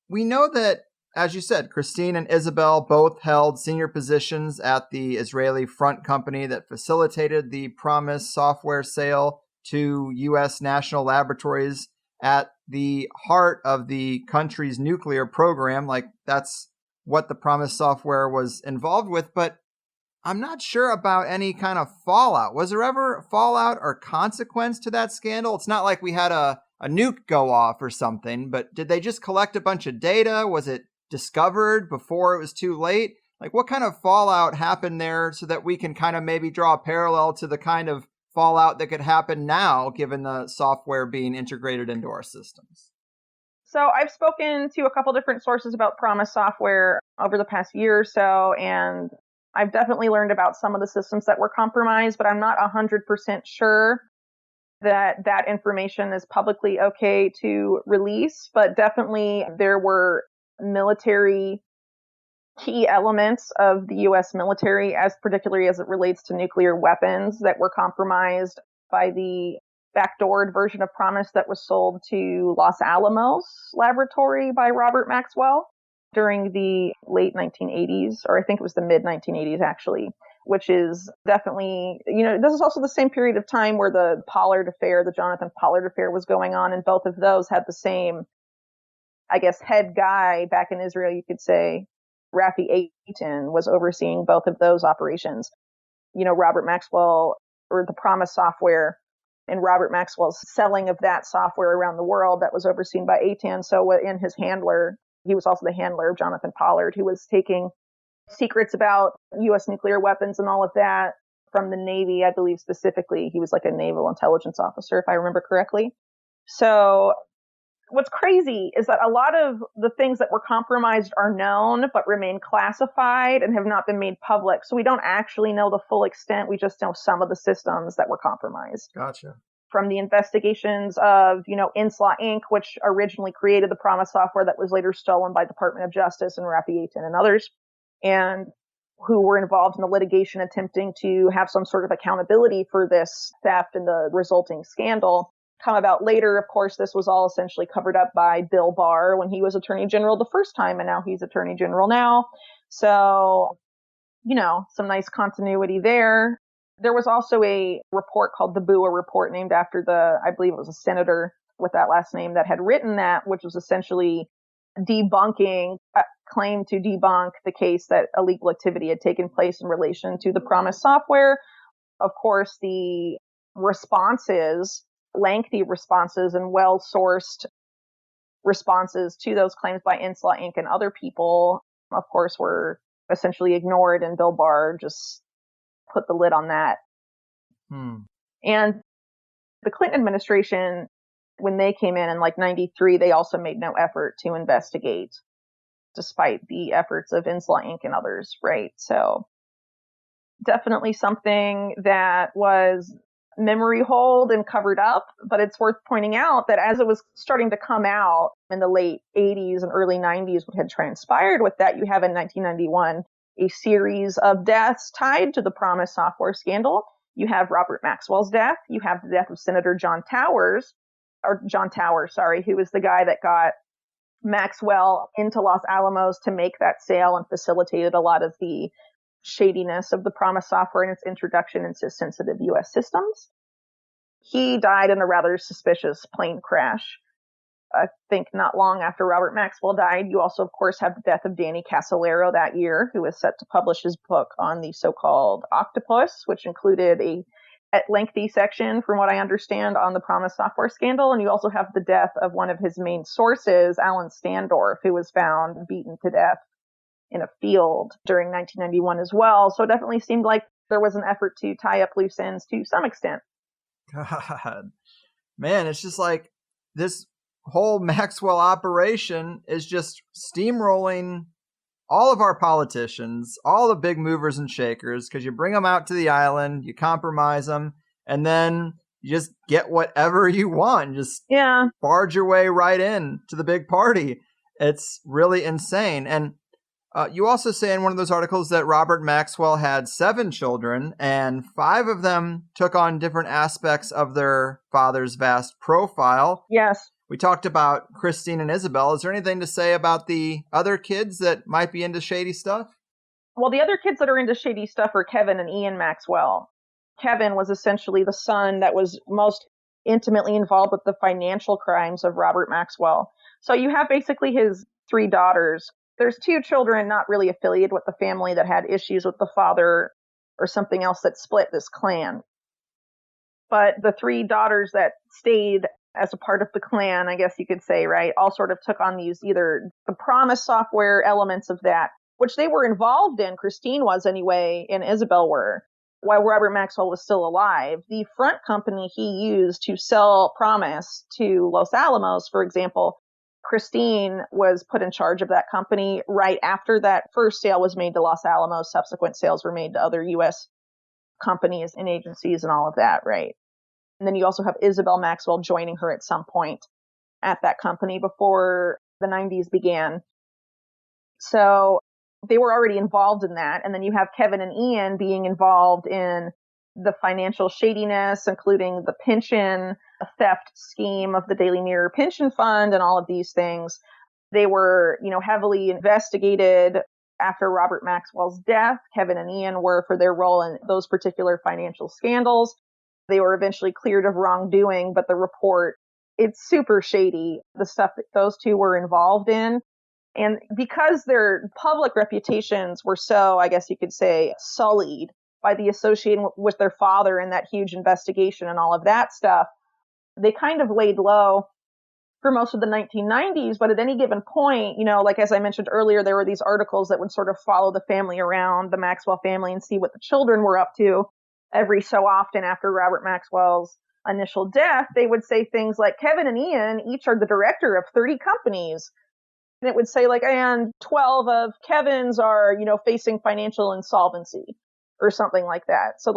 we know that, as you said, Christine and Isabel both held senior positions at the Israeli front company that facilitated the promised software sale to U.S. national laboratories at the heart of the country's nuclear program. Like, that's what the promised software was involved with. But I'm not sure about any kind of fallout. Was there ever fallout or consequence to that scandal? It's not like we had a nuke go off or something, but did they just collect a bunch of data? Was it discovered before it was too late? Like, what kind of fallout happened there so that we can kind of maybe draw a parallel to the kind of fallout that could happen now, given the software being integrated into our systems?
So I've spoken to a couple different sources about Promise software over the past year or so, and I've definitely learned about some of the systems that were compromised, but I'm not 100% sure that information is publicly okay to release, but definitely there were military key elements of the U.S. military, as particularly as it relates to nuclear weapons, that were compromised by the backdoored version of Promise that was sold to Los Alamos Laboratory by Robert Maxwell during the late 1980s, or I think it was the mid 1980s actually, which is definitely, this is also the same period of time where the Pollard affair, the Jonathan Pollard affair was going on, and both of those had the same, I guess, head guy back in Israel, you could say. Rafi Eitan was overseeing both of those operations. Robert Maxwell, or the Promise software, and Robert Maxwell's selling of that software around the world, that was overseen by Eitan. So in his handler, he was also the handler of Jonathan Pollard, who was taking secrets about U.S. nuclear weapons and all of that from the Navy, I believe specifically. He was like a naval intelligence officer, if I remember correctly. So what's crazy is that a lot of the things that were compromised are known, but remain classified and have not been made public. So we don't actually know the full extent. We just know some of the systems that were compromised.
Gotcha.
From the investigations of, Inslaw Inc., which originally created the Promise software that was later stolen by Department of Justice and Rafi Eitan and others, and who were involved in the litigation attempting to have some sort of accountability for this theft and the resulting scandal. Come about later, of course, this was all essentially covered up by Bill Barr when he was Attorney General the first time, and now he's Attorney General now. So, some nice continuity there. There was also a report called the Bua Report, named after I believe it was a senator with that last name that had written that, which was essentially debunking, claim to debunk the case that illegal activity had taken place in relation to the Promise software. Of course, the responses, lengthy responses and well-sourced responses to those claims by Inslaw Inc. and other people, of course, were essentially ignored, and Bill Barr just put the lid on that. And the Clinton administration, when they came in like 93, they also made no effort to investigate, despite the efforts of Inslaw Inc. and others, right? So definitely something that was memory hold and covered up, but it's worth pointing out that as it was starting to come out in the late 80s and early 90s, what had transpired with that, you have in 1991 a series of deaths tied to the Promise software scandal. You have Robert Maxwell's death. You have the death of Senator John Towers, who was the guy that got Maxwell into Los Alamos to make that sale and facilitated a lot of the shadiness of the Promise software and its introduction into sensitive U.S. systems. He died in a rather suspicious plane crash. I think not long after Robert Maxwell died. You also, of course, have the death of Danny Casolaro that year, who was set to publish his book on the so-called octopus, which included a lengthy section, from what I understand, on the Promise software scandal. And you also have the death of one of his main sources, Alan Standorf, who was found beaten to death in a field during 1991 as well. So it definitely seemed like there was an effort to tie up loose ends to some extent.
God, man, it's just like this whole Maxwell operation is just steamrolling all of our politicians, all the big movers and shakers, because you bring them out to the island, you compromise them, and then you just get whatever you want. Just barge your way right in to the big party. It's really insane. And you also say in one of those articles that Robert Maxwell had 7 children, and 5 of them took on different aspects of their father's vast profile.
Yes.
We talked about Christine and Isabel. Is there anything to say about the other kids that might be into shady stuff?
Well, the other kids that are into shady stuff are Kevin and Ian Maxwell. Kevin was essentially the son that was most intimately involved with the financial crimes of Robert Maxwell. So you have basically his 3 daughters. There's 2 children not really affiliated with the family that had issues with the father or something else that split this clan. But the 3 daughters that stayed as a part of the clan, I guess you could say, right, all sort of took on these, either the Promise software elements of that, which they were involved in, Christine was anyway, and Isabel were, while Robert Maxwell was still alive. The front company he used to sell Promise to Los Alamos, for example, Christine was put in charge of that company right after that first sale was made to Los Alamos. Subsequent sales were made to other U.S. companies and agencies and all of that, right? And then you also have Isabel Maxwell joining her at some point at that company before the 90s began. So they were already involved in that. And then you have Kevin and Ian being involved in the financial shadiness, including the pension theft scheme of the Daily Mirror pension fund and all of these things. They were, heavily investigated after Robert Maxwell's death. Kevin and Ian were for their role in those particular financial scandals. They were eventually cleared of wrongdoing, but the report, it's super shady, the stuff that those two were involved in. And because their public reputations were so, I guess you could say, sullied by the association with their father and that huge investigation and all of that stuff, they kind of laid low for most of the 1990s. But at any given point, like as I mentioned earlier, there were these articles that would sort of follow the family around, the Maxwell family, and see what the children were up to. Every so often after Robert Maxwell's initial death, they would say things like, Kevin and Ian each are the director of 30 companies. And it would say and 12 of Kevin's are, facing financial insolvency or something like that. So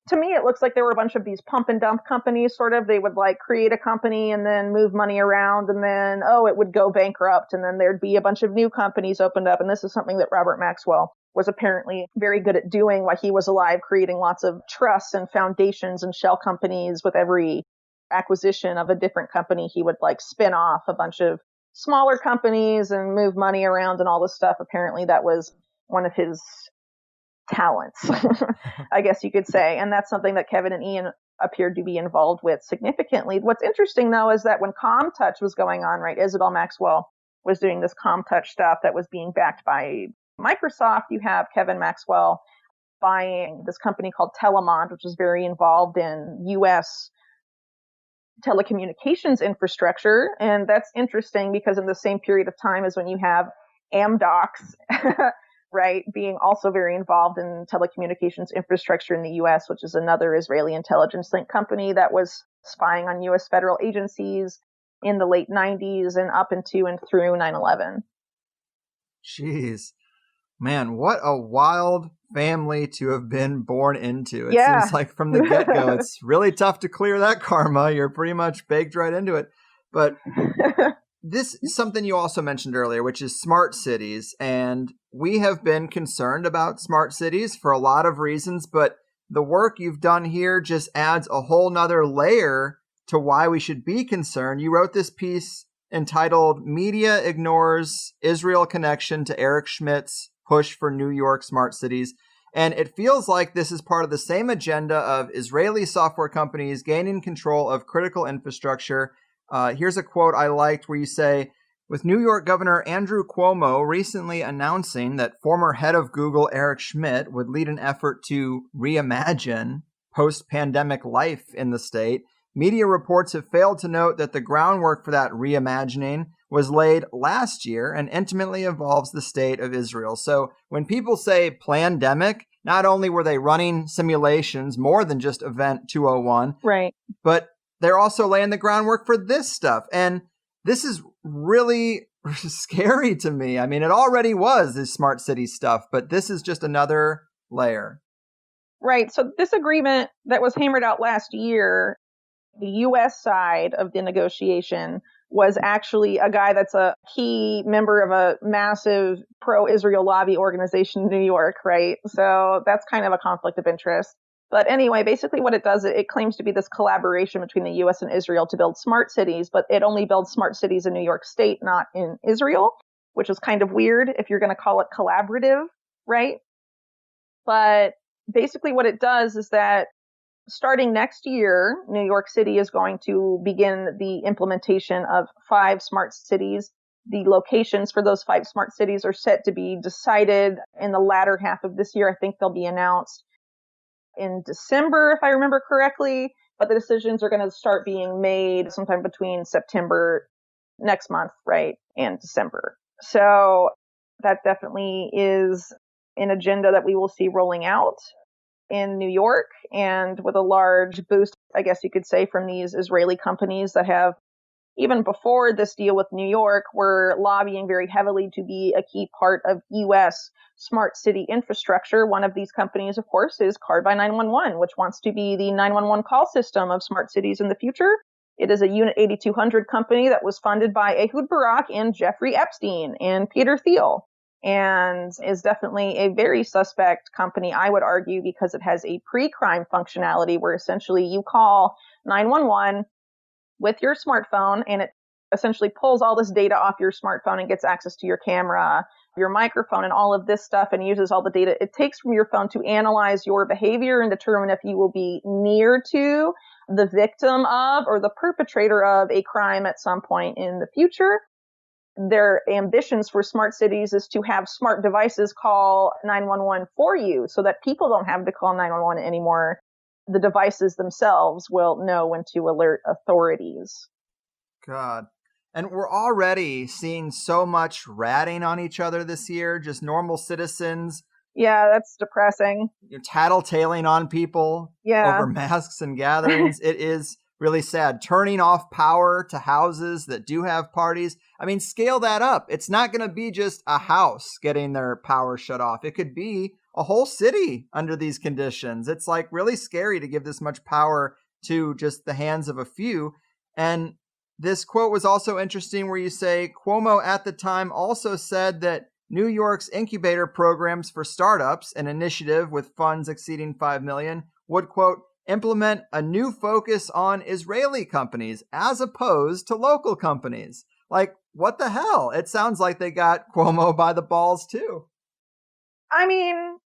to me, it looks like there were a bunch of these pump and dump companies, sort of. They would create a company and then move money around, and then, it would go bankrupt, and then there'd be a bunch of new companies opened up. And this is something that Robert Maxwell was apparently very good at doing while he was alive, creating lots of trusts and foundations and shell companies. With every acquisition of a different company, he would spin off a bunch of smaller companies and move money around and all this stuff. Apparently that was one of his talents, I guess you could say. And that's something that Kevin and Ian appeared to be involved with significantly. What's interesting, though, is that when ComTouch was going on, right, Isabel Maxwell was doing this ComTouch stuff that was being backed by Microsoft. You have Kevin Maxwell buying this company called Telemont, which is very involved in U.S. telecommunications infrastructure. And that's interesting because in the same period of time as when you have Amdocs, right, being also very involved in telecommunications infrastructure in the U.S., which is another Israeli intelligence link company that was spying on U.S. federal agencies in the late 90s and up into and through 9/11.
Jeez. Man, what a wild family to have been born into. It
Yeah.
seems like from the get-go, it's really tough to clear that karma. You're pretty much baked right into it. But this is something you also mentioned earlier, which is smart cities. And we have been concerned about smart cities for a lot of reasons, but the work you've done here just adds a whole nother layer to why we should be concerned. You wrote this piece entitled Media Ignores Israel Connection to Eric Schmidt's Push for New York Smart Cities. And it feels like this is part of the same agenda of Israeli software companies gaining control of critical infrastructure. Here's a quote I liked where you say, with New York Governor Andrew Cuomo recently announcing that former head of Google Eric Schmidt would lead an effort to reimagine post-pandemic life in the state, media reports have failed to note that the groundwork for that reimagining was laid last year and intimately involves the state of Israel. So when people say plandemic, not only were they running simulations more than just Event 201,
right,
but they're also laying the groundwork for this stuff. And this is really scary to me. I mean, it already was this smart city stuff, but this is just another layer.
Right. So this agreement that was hammered out last year, the U.S. side of the negotiation was actually a guy that's a key member of a massive pro-Israel lobby organization in New York, right? So that's kind of a conflict of interest. But anyway, basically what it does, it claims to be this collaboration between the U.S. and Israel to build smart cities, but it only builds smart cities in New York State, not in Israel, which is kind of weird if you're going to call it collaborative, right? But basically what it does is that starting next year, New York City is going to begin the implementation of 5 smart cities. The locations for those 5 smart cities are set to be decided in the latter half of this year. I think they'll be announced in December, if I remember correctly, but the decisions are going to start being made sometime between September next month, right, and December. So that definitely is an agenda that we will see rolling out in New York, and with a large boost, I guess you could say, from these Israeli companies that have even before this deal with New York, were lobbying very heavily to be a key part of U.S. smart city infrastructure. One of these companies, of course, is Card by 911, which wants to be the 911 call system of smart cities in the future. It is a Unit 8200 company that was funded by Ehud Barak and Jeffrey Epstein and Peter Thiel, and is definitely a very suspect company, I would argue, because it has a pre-crime functionality where essentially you call 911 with your smartphone, and it essentially pulls all this data off your smartphone and gets access to your camera, your microphone, and all of this stuff, and uses all the data it takes from your phone to analyze your behavior and determine if you will be near to the victim of or the perpetrator of a crime at some point in the future. Their ambitions for smart cities is to have smart devices call 911 for you so that people don't have to call 911 anymore. The devices themselves will know when to alert authorities.
God. And we're already seeing so much ratting on each other this year, just normal citizens.
Yeah, that's depressing.
Tattletaling on people over masks and gatherings. It is really sad. Turning off power to houses that do have parties. I mean, scale that up. It's not going to be just a house getting their power shut off. It could be a whole city under these conditions. It's like really scary to give this much power to just the hands of a few. And this quote was also interesting where you say Cuomo at the time also said that New York's incubator programs for startups, an initiative with funds exceeding $5 million, would, quote, implement a new focus on Israeli companies as opposed to local companies. Like, what the hell? It sounds like they got Cuomo by the balls, too.
I mean,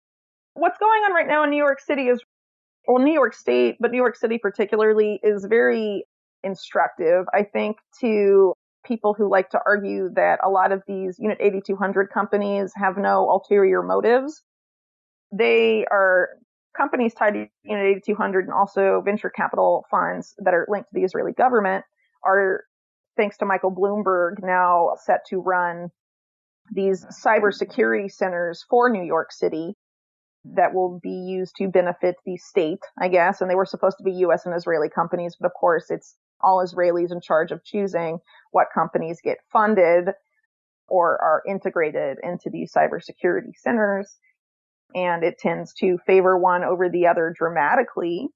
what's going on right now in New York City is, well, New York State, but New York City particularly, is very instructive, I think, to people who like to argue that a lot of these Unit 8200 companies have no ulterior motives. They are companies tied to Unit 8200 and also venture capital funds that are linked to the Israeli government are, thanks to Michael Bloomberg, now set to run these cybersecurity centers for New York City that will be used to benefit the state, I guess. And they were supposed to be U.S. and Israeli companies, but of course it's all Israelis in charge of choosing what companies get funded or are integrated into these cybersecurity centers. And it tends to favor one over the other dramatically,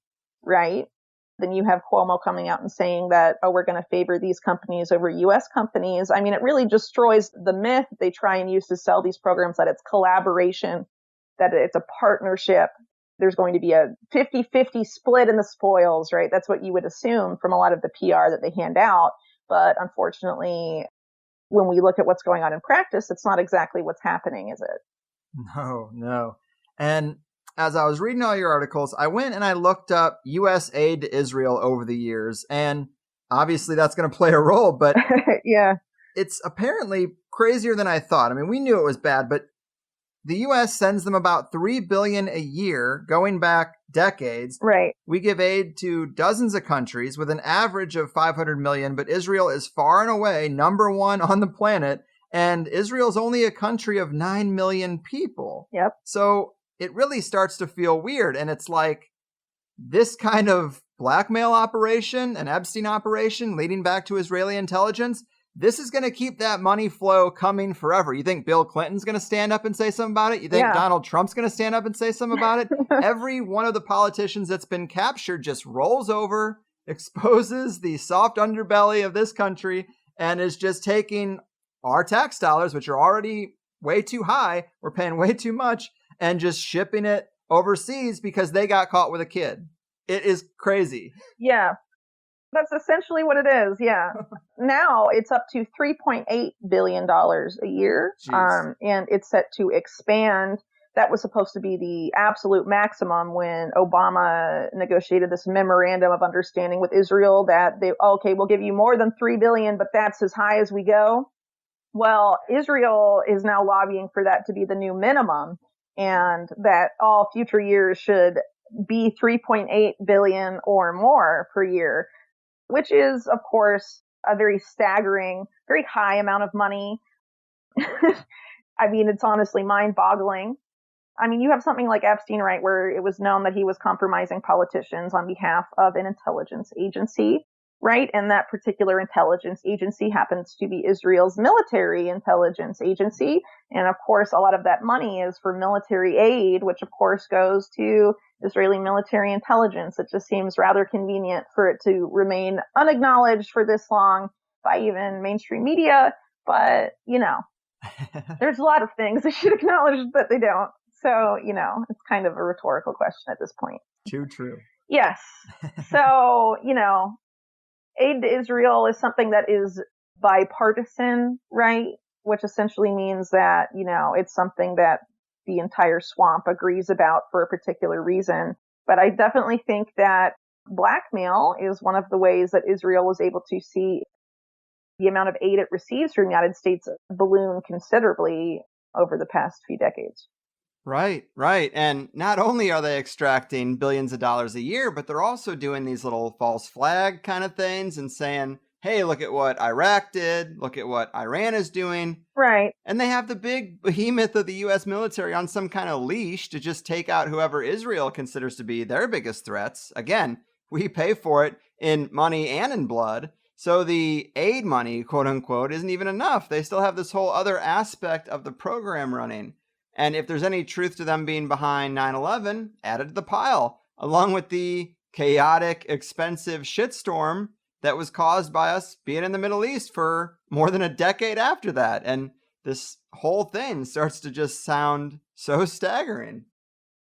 right? Then you have Cuomo coming out and saying that, oh, we're going to favor these companies over U.S. companies. I mean, it really destroys the myth they try and use to sell these programs that it's collaboration, that it's a partnership. There's going to be a 50-50 split in the spoils, right? That's what you would assume from a lot of the PR that they hand out. But unfortunately, when we look at what's going on in practice, it's not exactly what's happening, is it?
No. And as I was reading all your articles, I went and I looked up U.S. aid to Israel over the years. And obviously that's going to play a role, but
yeah,
it's apparently crazier than I thought. I mean, we knew it was bad, but the U.S. sends them about $3 billion a year, going back decades.
Right.
We give aid to dozens of countries with an average of $500 million, but Israel is far and away number one on the planet, and Israel's only a country of 9 million people.
Yep.
So it really starts to feel weird, and it's like this kind of blackmail operation, an Epstein operation leading back to Israeli intelligence, this is going to keep that money flow coming forever. You think Bill Clinton's going to stand up and say something about it? You think Donald Trump's going to stand up and say something about it? Every one of the politicians that's been captured just rolls over, exposes the soft underbelly of this country, and is just taking our tax dollars, which are already way too high, we're paying way too much, and just shipping it overseas because they got caught with a kid. It is crazy.
Yeah. That's essentially what it is, yeah. Now it's up to $3.8 billion a year, and it's set to expand. That was supposed to be the absolute maximum when Obama negotiated this memorandum of understanding with Israel that we'll give you more than $3 billion, but that's as high as we go. Well, Israel is now lobbying for that to be the new minimum, and that all future years should be $3.8 billion or more per year, which is, of course, a very staggering, very high amount of money. I mean, it's honestly mind-boggling. I mean, you have something like Epstein, right, where it was known that he was compromising politicians on behalf of an intelligence agency. right? And that particular intelligence agency happens to be Israel's military intelligence agency. And of course, a lot of that money is for military aid, which of course goes to Israeli military intelligence. It just seems rather convenient for it to remain unacknowledged for this long by even mainstream media. But, there's a lot of things they should acknowledge that they don't. So, it's kind of a rhetorical question at this point.
Too true.
Yes. So, aid to Israel is something that is bipartisan, right? Which essentially means that, it's something that the entire swamp agrees about for a particular reason. But I definitely think that blackmail is one of the ways that Israel was able to see the amount of aid it receives from the United States balloon considerably over the past few decades.
Right. And not only are they extracting billions of dollars a year, but they're also doing these little false flag kind of things and saying, hey, look at what Iraq did. Look at what Iran is doing.
Right.
And they have the big behemoth of the U.S. military on some kind of leash to just take out whoever Israel considers to be their biggest threats. Again, we pay for it in money and in blood. So the aid money, quote unquote, isn't even enough. They still have this whole other aspect of the program running. And if there's any truth to them being behind 9/11, add it to the pile, along with the chaotic, expensive shitstorm that was caused by us being in the Middle East for more than a decade after that. And this whole thing starts to just sound so staggering.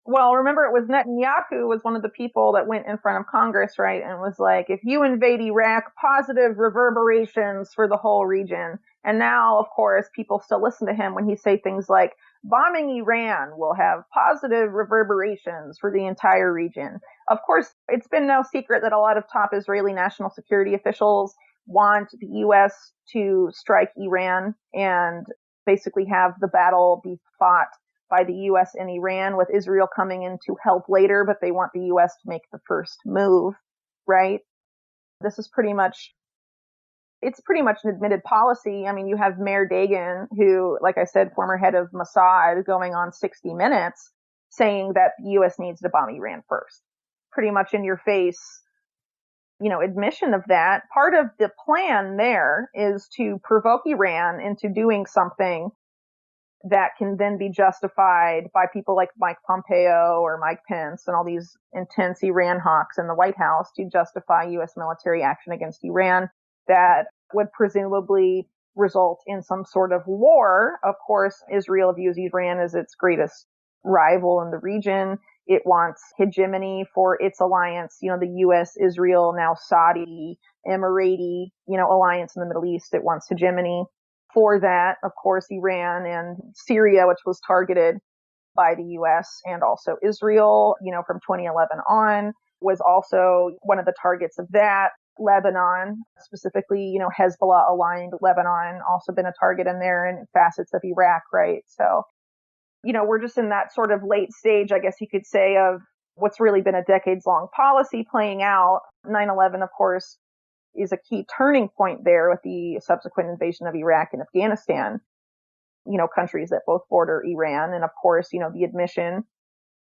Well, remember, it was Netanyahu was one of the people that went in front of Congress, right, and was like, if you invade Iraq, positive reverberations for the whole region. And now, of course, people still listen to him when he say things like, bombing Iran will have positive reverberations for the entire region. Of course, it's been no secret that a lot of top Israeli national security officials want the U.S. to strike Iran and basically have the battle be fought by the U.S. and Iran, with Israel coming in to help later, but they want the U.S. to make the first move, right? This is pretty much an admitted policy. I mean, you have Mayor Dagan, who, like I said, former head of Mossad, going on 60 Minutes, saying that the U.S. needs to bomb Iran first. Pretty much in your face, admission of that. Part of the plan there is to provoke Iran into doing something that can then be justified by people like Mike Pompeo or Mike Pence and all these intense Iran hawks in the White House to justify U.S. military action against Iran that would presumably result in some sort of war. Of course, Israel views Iran as its greatest rival in the region. It wants hegemony for its alliance, the U.S., Israel, now Saudi, Emirati, alliance in the Middle East. It wants hegemony. For that, of course, Iran and Syria, which was targeted by the U.S. and also Israel, from 2011 on, was also one of the targets of that. Lebanon, specifically, Hezbollah aligned Lebanon, also been a target in there, and facets of Iraq, right? So, we're just in that sort of late stage, I guess you could say, of what's really been a decades-long policy playing out. 9/11, of course, is a key turning point there with the subsequent invasion of Iraq and Afghanistan, countries that both border Iran. And of course, the admission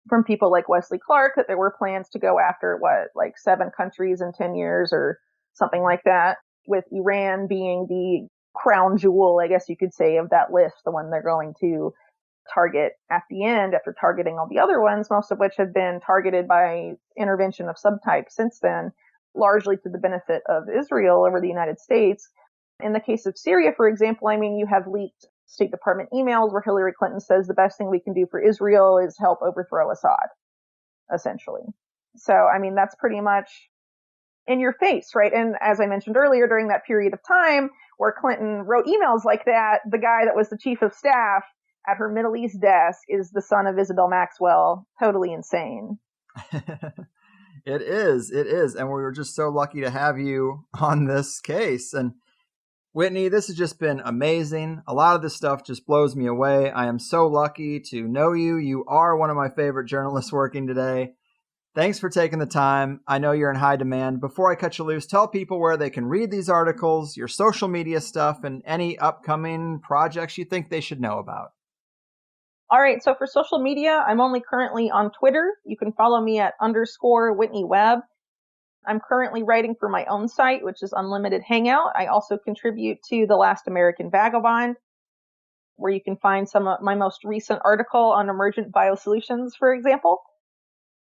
from people like Wesley Clark that there were plans to go after 7 countries in 10 years or something like that, with Iran being the crown jewel, I guess you could say, of that list, the one they're going to target at the end after targeting all the other ones, most of which have been targeted by intervention of subtype since then, largely to the benefit of Israel over the United States. In the case of Syria, for example, you have leaked State Department emails where Hillary Clinton says the best thing we can do for Israel is help overthrow Assad, essentially. So, that's pretty much in your face, right? And as I mentioned earlier, during that period of time where Clinton wrote emails like that, the guy that was the chief of staff at her Middle East desk is the son of Isabel Maxwell. Totally insane.
It is. And we were just so lucky to have you on this case. And Whitney, this has just been amazing. A lot of this stuff just blows me away. I am so lucky to know you. You are one of my favorite journalists working today. Thanks for taking the time. I know you're in high demand. Before I cut you loose, tell people where they can read these articles, your social media stuff, and any upcoming projects you think they should know about.
All right. So for social media, I'm only currently on Twitter. You can follow me at _Whitney Webb. I'm currently writing for my own site, which is Unlimited Hangout. I also contribute to The Last American Vagabond, where you can find some of my most recent article on emergent biosolutions, for example.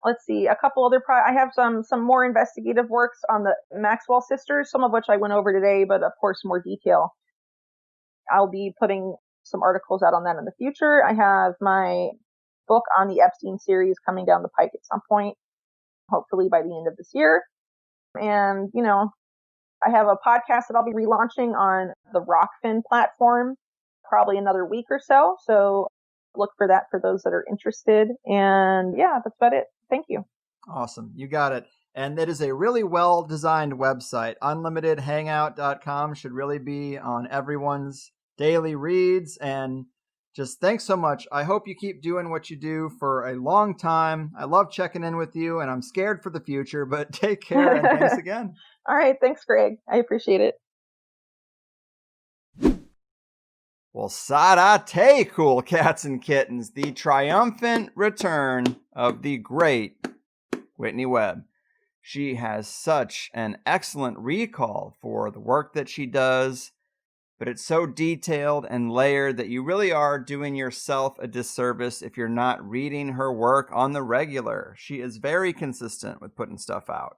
Let's see, a couple other I have some more investigative works on the Maxwell sisters, some of which I went over today, but of course more detail. I'll be putting some articles out on that in the future. I have my book on the Epstein series coming down the pike at some point, hopefully by the end of this year. And, I have a podcast that I'll be relaunching on the Rockfin platform, probably another week or so. So look for that for those that are interested. And yeah, that's about it. Thank you.
Awesome. You got it. And it is a really well-designed website. UnlimitedHangout.com should really be on everyone's daily reads. And just thanks so much. I hope you keep doing what you do for a long time. I love checking in with you, and I'm scared for the future, but take care, and thanks again.
All right. Thanks, Greg. I appreciate it.
Well, Sadate, cool cats and kittens, the triumphant return of the great Whitney Webb. She has such an excellent recall for the work that she does, but it's so detailed and layered that you really are doing yourself a disservice if you're not reading her work on the regular. She is very consistent with putting stuff out.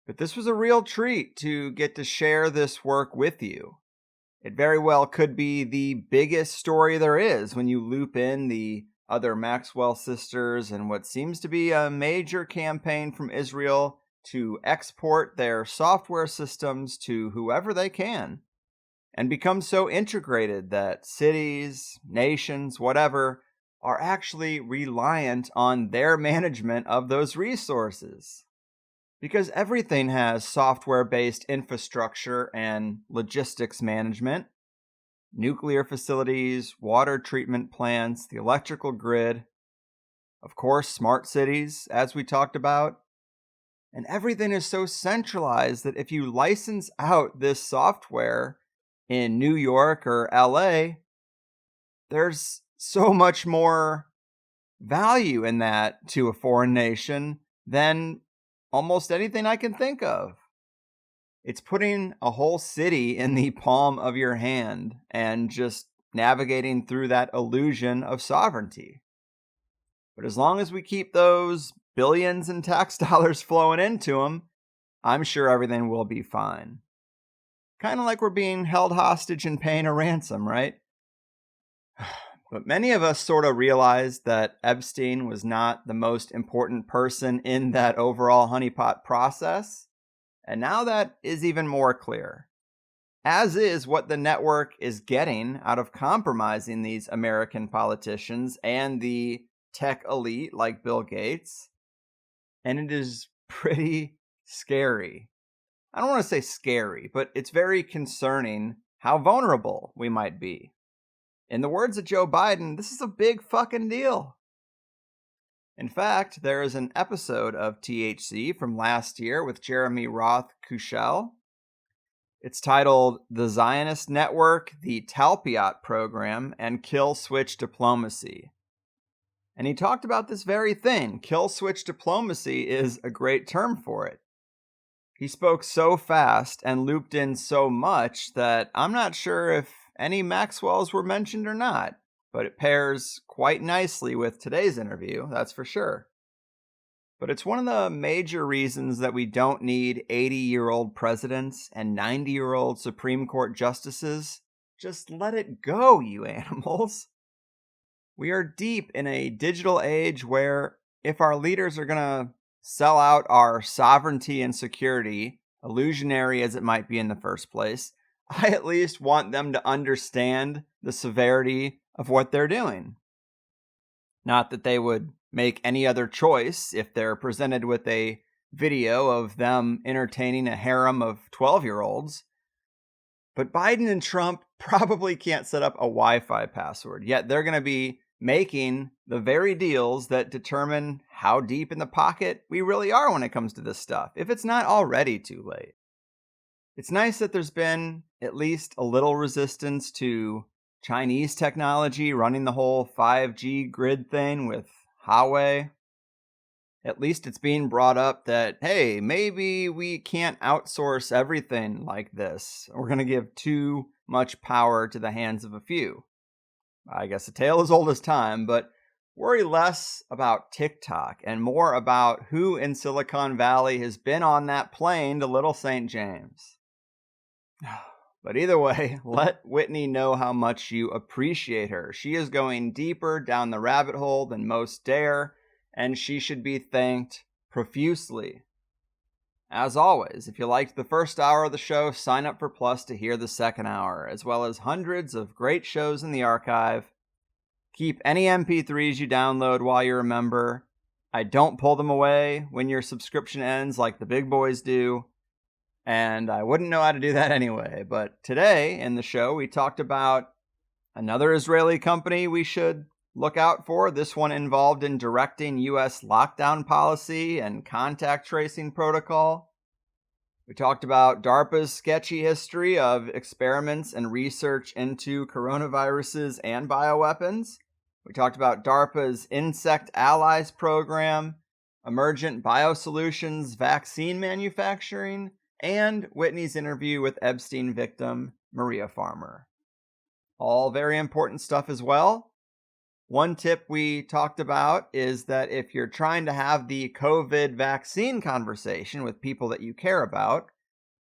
But this was a real treat to get to share this work with you. It very well could be the biggest story there is when you loop in the other Maxwell sisters and what seems to be a major campaign from Israel to export their software systems to whoever they can, and become so integrated that cities, nations, whatever, are actually reliant on their management of those resources. Because everything has software-based infrastructure and logistics management, nuclear facilities, water treatment plants, the electrical grid, of course, smart cities, as we talked about. And everything is so centralized that if you license out this software in New York or LA, there's so much more value in that to a foreign nation than almost anything I can think of. It's putting a whole city in the palm of your hand and just navigating through that illusion of sovereignty. But as long as we keep those billions in tax dollars flowing into them, I'm sure everything will be fine. Kind of like we're being held hostage and paying a ransom, right? But many of us sort of realized that Epstein was not the most important person in that overall honeypot process. And now that is even more clear. As is what the network is getting out of compromising these American politicians and the tech elite like Bill Gates. And it is pretty scary. I don't want to say scary, but it's very concerning how vulnerable we might be. In the words of Joe Biden, this is a big fucking deal. In fact, there is an episode of THC from last year with Jeremy Roth Kushel. It's titled The Zionist Network, the Talpiot Program, and Kill Switch Diplomacy. And he talked about this very thing. Kill switch diplomacy is a great term for it. He spoke so fast and looped in so much that I'm not sure if any Maxwells were mentioned or not, but it pairs quite nicely with today's interview, that's for sure. But it's one of the major reasons that we don't need 80-year-old presidents and 90-year-old Supreme Court justices. Just let it go, you animals. We are deep in a digital age where if our leaders are going to sell out our sovereignty and security, illusionary as it might be in the first place, I at least want them to understand the severity of what they're doing. Not that they would make any other choice if they're presented with a video of them entertaining a harem of 12-year-olds. But Biden and Trump probably can't set up a Wi-Fi password, yet they're going to be making the very deals that determine how deep in the pocket we really are when it comes to this stuff, if it's not already too late. It's nice that there's been at least a little resistance to Chinese technology running the whole 5G grid thing with Huawei. At least it's being brought up that, hey, maybe we can't outsource everything like this. We're going to give too much power to the hands of a few. I guess a tale as old as time, but worry less about TikTok and more about who in Silicon Valley has been on that plane to Little St. James. But either way, let Whitney know how much you appreciate her. She is going deeper down the rabbit hole than most dare, and she should be thanked profusely. As always, if you liked the first hour of the show, sign up for Plus to hear the second hour, as well as hundreds of great shows in the archive. Keep any MP3s you download while you're a member. I don't pull them away when your subscription ends like the big boys do, and I wouldn't know how to do that anyway. But today in the show, we talked about another Israeli company we should look out for, this one involved in directing U.S. lockdown policy and contact tracing protocol. We talked about DARPA's sketchy history of experiments and research into coronaviruses and bioweapons. We talked about DARPA's Insect Allies program, emergent biosolutions vaccine manufacturing, and Whitney's interview with Epstein victim Maria Farmer. All very important stuff as well. One tip we talked about is that if you're trying to have the COVID vaccine conversation with people that you care about,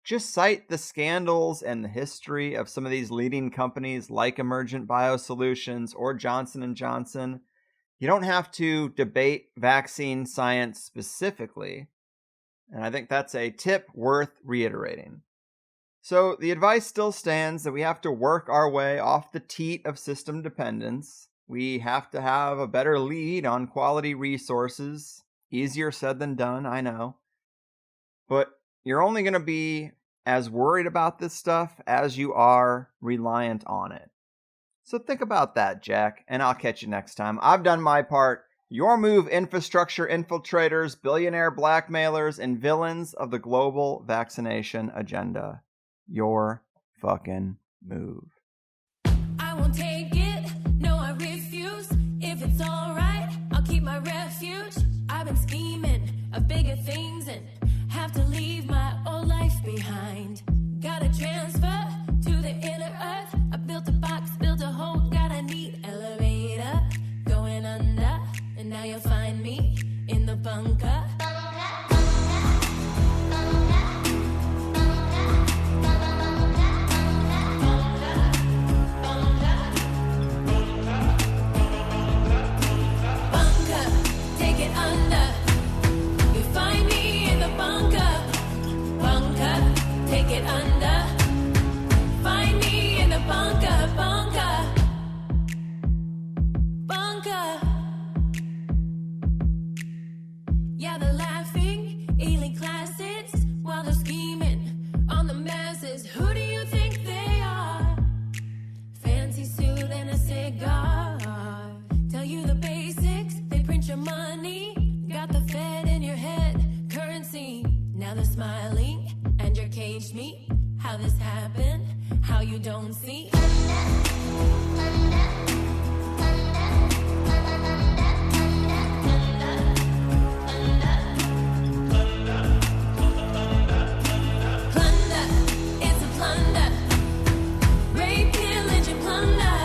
just cite the scandals and the history of some of these leading companies like Emergent Biosolutions or Johnson & Johnson. You don't have to debate vaccine science specifically, and I think that's a tip worth reiterating. So the advice still stands that we have to work our way off the teat of system dependence. We have to have a better lead on quality resources. Easier said than done, I know. But you're only going to be as worried about this stuff as you are reliant on it. So think about that, Jack, and I'll catch you next time. I've done my part. Your move, infrastructure infiltrators, billionaire blackmailers, and villains of the global vaccination agenda. Your fucking move.
I won't take it. No, I refuse. If it's alright, I'll keep my refuge. I've been scheming of bigger things and have to leave my old life behind. Gotta transfer to the inner earth. I built a box, built a hole, got a neat elevator. Going under, and now you'll find me in the bunker. Get under, find me in the bunker, bunker. Yeah, they're laughing, elite classics, while they're scheming on the masses. Who do you think they are? Fancy suit and a cigar. Tell you the basics, they print your money. Got the Fed in your head, currency. Now they're smiling. And you're caged me. How this happened, how you don't see. Plunder, it's a plunder. Rape, pillage, and plunder.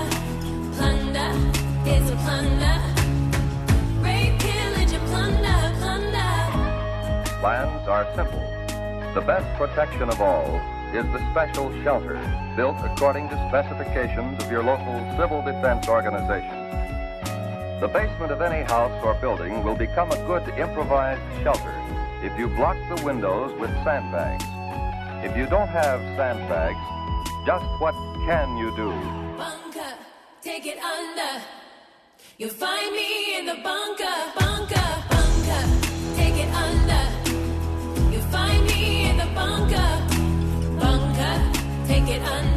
Plunder, it's a plunder. Rape, pillage, and plunder.
Plans are simple. The best protection of all is the special shelter built according to specifications of your local civil defense organization. The basement of any house or building will become a good improvised shelter if you block the windows with sandbags. If you don't have sandbags, just what can you do?
Bunker, take it under. You'll find me in the bunker, bunker, take it under. You'll find me in the bunker, take it under.